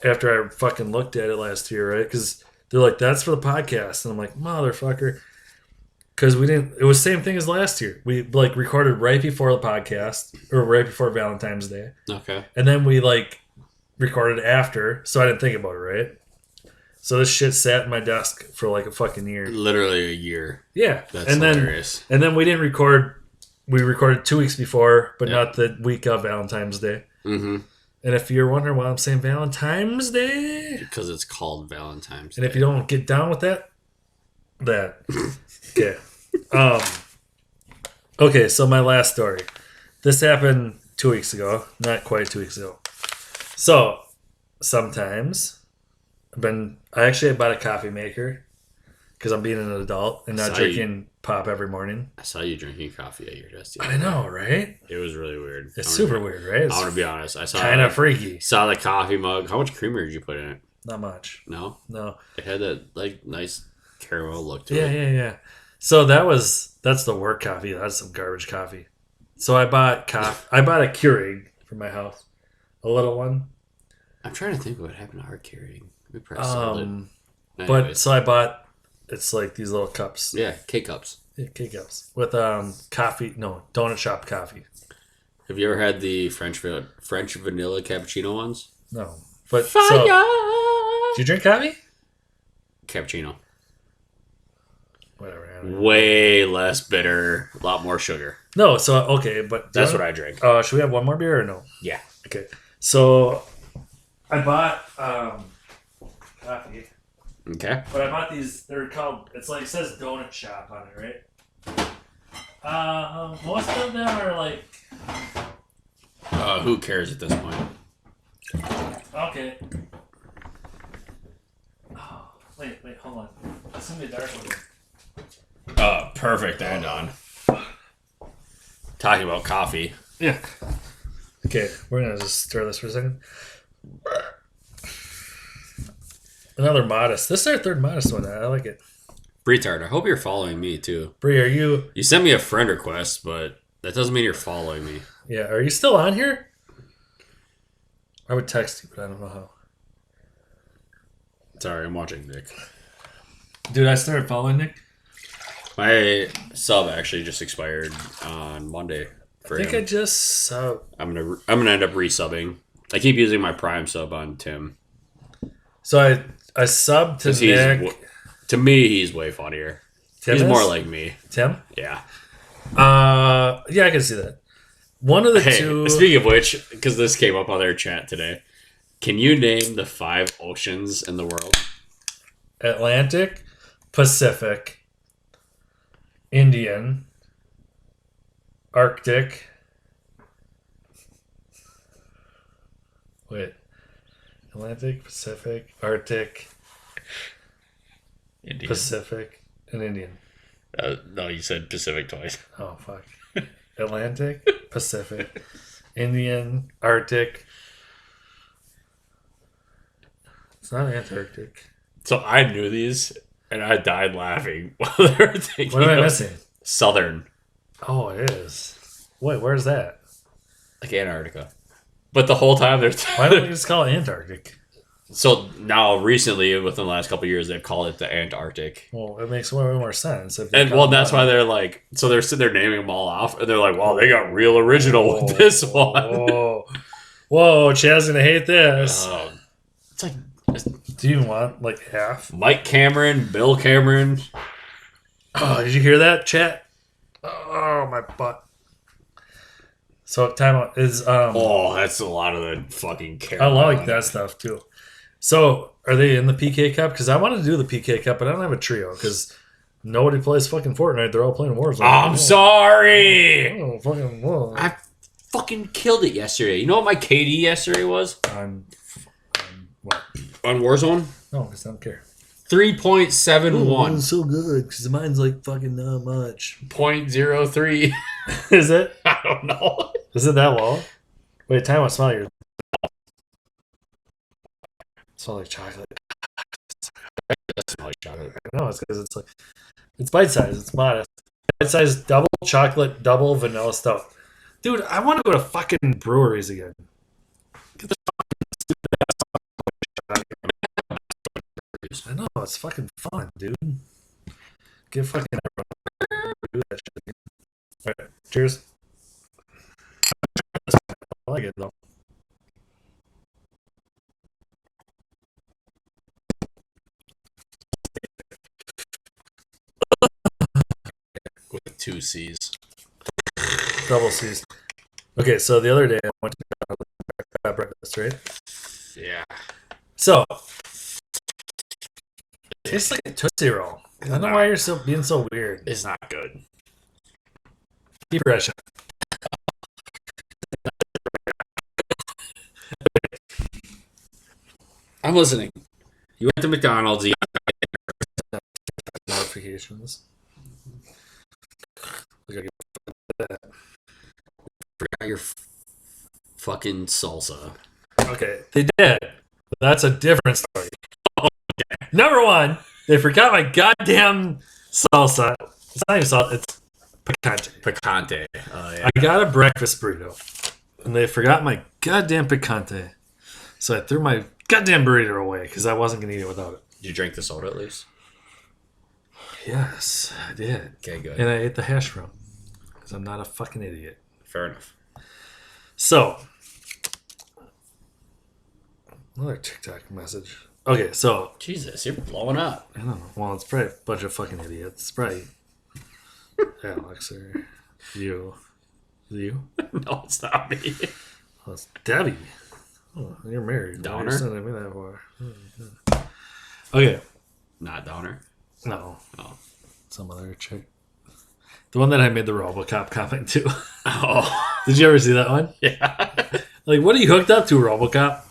after I fucking looked at it last year, right? Because they're like, that's for the podcast. And I'm like, motherfucker. Because we didn't, it was the same thing as last year. We like recorded right before the podcast, or right before Valentine's Day. Okay. And then we like recorded after, so I didn't think about it, right? So this shit sat in my desk for like a fucking year. Literally a year. Yeah. That's and hilarious. then we didn't record, we recorded 2 weeks before, but Yeah. not the week of Valentine's Day. Mm-hmm. And if you're wondering why I'm saying Valentine's Day, Because it's called Valentine's and Day. if you don't get down with that, okay. Okay, so my last story. This happened 2 weeks ago, not quite 2 weeks ago. So sometimes I actually bought a coffee maker because I'm being an adult and not Saw drinking pop every morning. I saw you drinking coffee at your desk. I know, right? It was really weird. It's super weird, right? I It's want to be honest. I saw kind of freaky. saw the coffee mug. How much creamer did you put in it? Not much. No, No. it had that like nice caramel look to Yeah, it. yeah. So that's the work coffee. That's some garbage coffee. So I bought I bought a Keurig for my house, a little one. I'm trying to think what happened to our Keurig. We probably sold it. But Anyways. so I bought. It's like these little cups, Yeah, K-cups. K-cups with coffee. No, donut shop coffee. Have you ever had the French vanilla cappuccino ones? No, but Fire! so do you drink coffee? Cappuccino. Whatever. I don't know. Way less bitter, a lot more sugar. No, so okay, but That's what I drink. Should we have one more beer or no? Yeah. Okay, so I bought coffee. Okay. But I bought these. They're called. It's like it says donut shop on it, right? Most of them are like. Who cares at this point? Okay. Oh, wait, hold on. It's gonna be a dark one. Perfect and on. Talking about coffee. Yeah. Okay, we're gonna just stir this for a second. Another modest. This is our third modest one. I like it. Retard, I hope you're following me too. Bree, are you? You sent me a friend request, but that doesn't mean you're following me. Yeah, are you still on here? I would text you, but I don't know how. Sorry, I'm watching Nick. Dude, I started following Nick. My sub actually just expired on Monday. For I think him. I just I'm gonna end up resubbing. I keep using my Prime sub on Tim. so I subbed to 'Cause he's Nick. to me, he's way funnier. Tim He's is? more like me. Tim. Yeah. Yeah, I can see that. One of the two. Speaking of which, because this came up on their chat today, can you name the 5 oceans in the world? Atlantic, Pacific, Indian, Arctic. Wait. Atlantic, Pacific, Arctic, Indian. Pacific, and Indian. No, you said Pacific twice. Oh, fuck. Atlantic, Pacific, Indian, Arctic. It's not Antarctic. So I knew these, and I died laughing while they were thinking. What am I missing? Southern. Oh, it is. Wait, where's that? Like Antarctica. But the whole time they're... Why don't we just call it Antarctic? So now, recently, within the last couple of years, they've called it the Antarctic. Well, it makes way more sense. And well, that's why they're like... So they're sitting there naming them all off, and they're like, wow, they got real original with this one. Whoa, Chad's going to hate this. It's like... Do you want, like, half? Mike Cameron, Bill Cameron. Oh, did you hear that, chat? Oh, my butt. So, timeout is... oh, that's a lot of the fucking I like that stuff, too. So, are they in the PK Cup? Because I want to do the PK Cup, but I don't have a trio, because nobody plays fucking Fortnite. They're all playing Warzone. I'm sorry! Oh, fucking whoa. I fucking killed it yesterday. You know what my KD yesterday was? On what? On Warzone? No, because I don't care. 3.71. It's so good, because mine's like fucking not much. 0.03. Is it? I don't know. Is it that low? Wait, time out. Smell your... Smell like chocolate. Smell like chocolate. No, it's because it's like... It's bite-sized. It's modest. Bite-sized double chocolate, double vanilla stuff. Dude, I want to go to fucking breweries again. Get the fucking... I know, it's fucking fun, dude. Get fucking... Do that shit. Alright, cheers. I like it, though. With 2 C's. Double C's. Okay, so the other day I went to breakfast, right? Yeah. So, it tastes like a Tootsie Roll. I don't know why you're so being so weird. It's not good. Keep your eyes shut. I'm listening. You went to McDonald's. You Notifications. forgot your fucking salsa. Okay, they did. But that's a different story. Number one, they forgot my goddamn salsa. It's not even salsa, it's picante. Picante. Yeah. I got a breakfast burrito, and they forgot my goddamn picante. So I threw my goddamn burrito away because I wasn't going to eat it without it. Did you drink the soda at least? Yes, I did. Okay, good. And I ate the hash brown because I'm not a fucking idiot. Fair enough. So, another TikTok message. Okay, so... Jesus, you're blowing up. I don't know. Well, it's probably a bunch of fucking idiots. It's probably Alex or you. You? No, it's not me. Oh, it's Debbie. Oh, you're married. Downer? You're sending me that far. Okay. Not Downer. No. Oh. Some other chick. The one that I made the RoboCop comment to. Oh. Did you ever see that one? Yeah. Like, what are you hooked up to, RoboCop?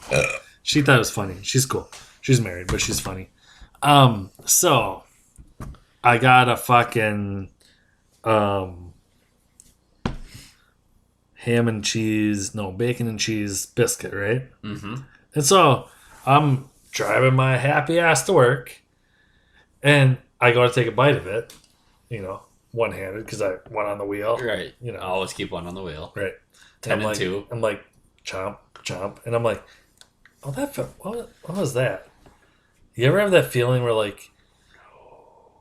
She thought it was funny. She's cool. She's married, but she's funny. So I got a fucking bacon and cheese biscuit, right? Mm-hmm. And so I'm driving my happy ass to work, and I go to take a bite of it, one-handed because I went on the wheel. Right. Always keep one on the wheel. Right. 10 and 2. I'm like, chomp, chomp. And I'm like, oh, what was that? You ever have that feeling where like,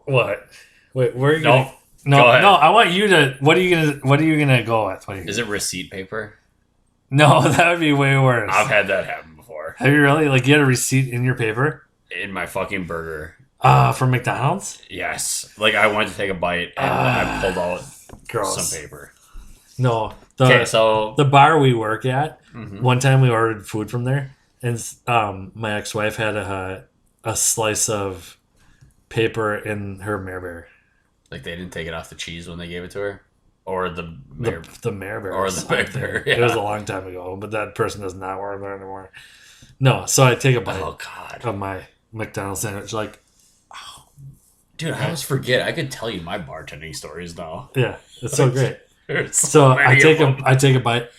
what? Wait, where are you going? No, I want you to, what are you going to go with? Is it receipt paper? No, that would be way worse. I've had that happen before. Have you really? Like, you had a receipt in your paper? In my fucking burger. From McDonald's? Yes. Like, I went to take a bite, and I pulled out Gross. some paper. No. So the bar we work at, Mhm. one time we ordered food from there, and my ex-wife had a slice of paper in her Maribor. like they didn't take it off the cheese when they gave it to her, or the mayor, The Maribor. or the Maribor, yeah. It was a long time ago, but that person does not work there anymore. No, so I take a bite Oh God, of my McDonald's sandwich, like, dude, I always forget. I could tell you my bartending stories now. yeah, it's so great. There's So I many take of them. I take a bite,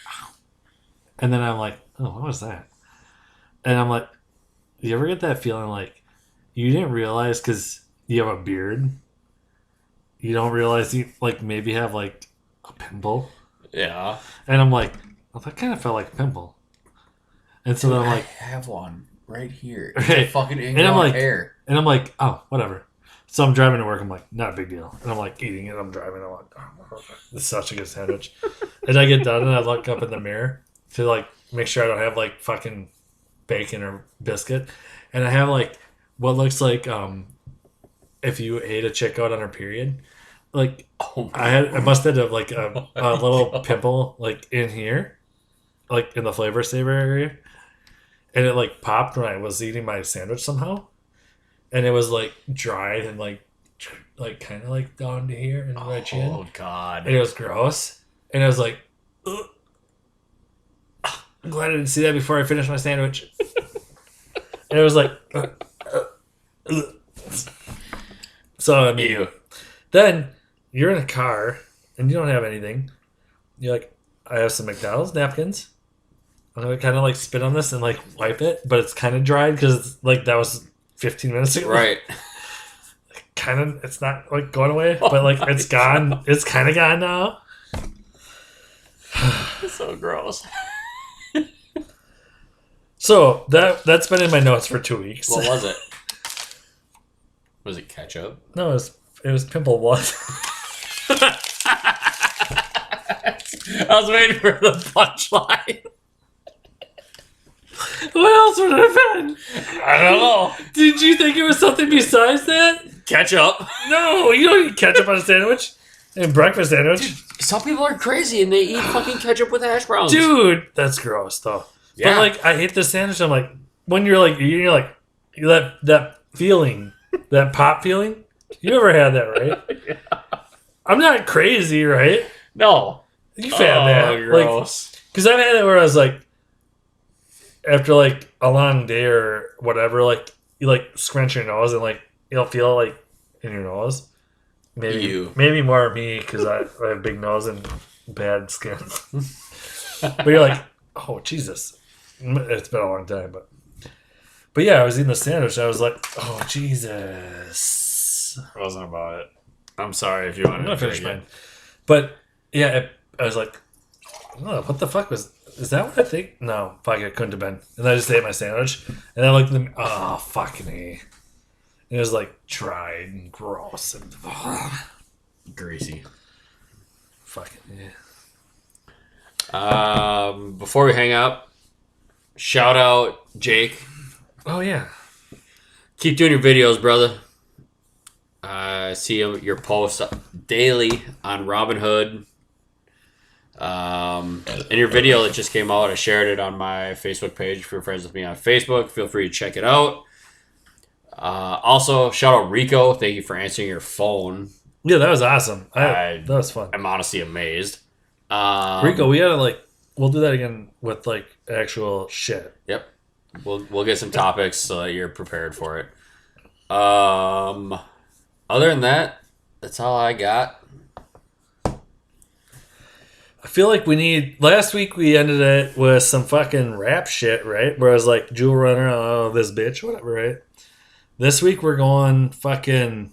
and then I'm like, oh, what was that? And I'm like, you ever get that feeling like you didn't realize because you have a beard, you don't realize you like maybe have like a pimple, Yeah, and I'm like, well, that kind of felt like a pimple, and so dude, then I'm I like, have one right here. Right. It's a fucking And I'm ingrown like- hair. and I'm like, oh, whatever. So I'm driving to work. I'm like, not a big deal. And I'm like eating it. I'm driving. I'm like, oh, it's such a good sandwich. And I get done and I look up in the mirror to like make sure I don't have like fucking bacon or biscuit. And I have like what looks like if you ate a chick out on her period. Like Oh I must have like a little God. pimple like in here, like in the flavor saver area, and it like popped when I was eating my sandwich somehow, and it was like dried and like kind of like down to here in my chin, Oh God. and it was gross, and I was like, ugh. I'm glad I didn't see that before I finished my sandwich, and it was like, so I mean, Ew. then you're in a car and you don't have anything. You're like, I have some McDonald's napkins. I'm gonna kind of like spit on this and like wipe it, but it's kind of dried because like that was 15 minutes ago. Right. Kind of, it's not like going away, but like it's gone. It's kind of gone now. So gross. So that's been in my notes for 2 weeks. What was it? Was it ketchup? No, it was pimple blood. I was waiting for the punchline. What else would it have been? I don't know. Did you think it was something besides that? Ketchup. No, you don't eat ketchup on a sandwich and breakfast sandwich. Some people are crazy and they eat fucking ketchup with hash browns. Dude, that's gross though. Yeah. But like, I hate the sandwich. I'm like, when you're like, that feeling, that pop feeling. You ever had that, right? Yeah. I'm not crazy, right? No. You've had that, gross. because I've had it where I was like, after like a long day or whatever, like you like scrunch your nose and like you'll feel it, like in your nose. Maybe more me because I have a big nose and bad skin. But you're like, oh Jesus, it's been a long time, but yeah, I was eating the sandwich. I was like, oh Jesus. It wasn't about it. I'm sorry if you want I'm to gonna finish drink mine. But yeah, I was like, oh, what the fuck is that what I think? No, fuck, it couldn't have been. And I just ate my sandwich, and I looked at them. Oh, fucking A. And it was like dried and gross and Greasy. fucking yeah. Before we hang up, shout out Jake. Oh yeah. Keep doing your videos, brother. I see your posts daily on Robinhood. In your video that just came out, I shared it on my Facebook page. If you're friends with me on Facebook, feel free to check it out. Also, shout out Rico. Thank you for answering your phone. Yeah, that was awesome. That was fun. I'm honestly amazed. Rico, we gotta we'll do that again with like actual shit. Yep. We'll get some topics so that you're prepared for it. Other than that, that's all I got. I feel like we need. Last week we ended it with some fucking rap shit, right? Where I was like, Jewel Runner, oh, this bitch, whatever, right? This week we're going fucking.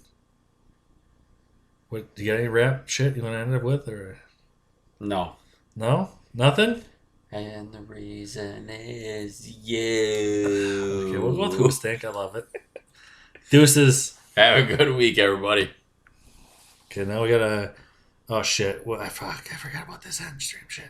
What, do you got any rap shit you want to end up with? Or No. no? Nothing? And the reason is you. Okay, we'll go with Who Stink. I love it. Deuces. Have a good week, everybody. Okay, now we gotta. Oh shit! What? I forgot about this end stream shit.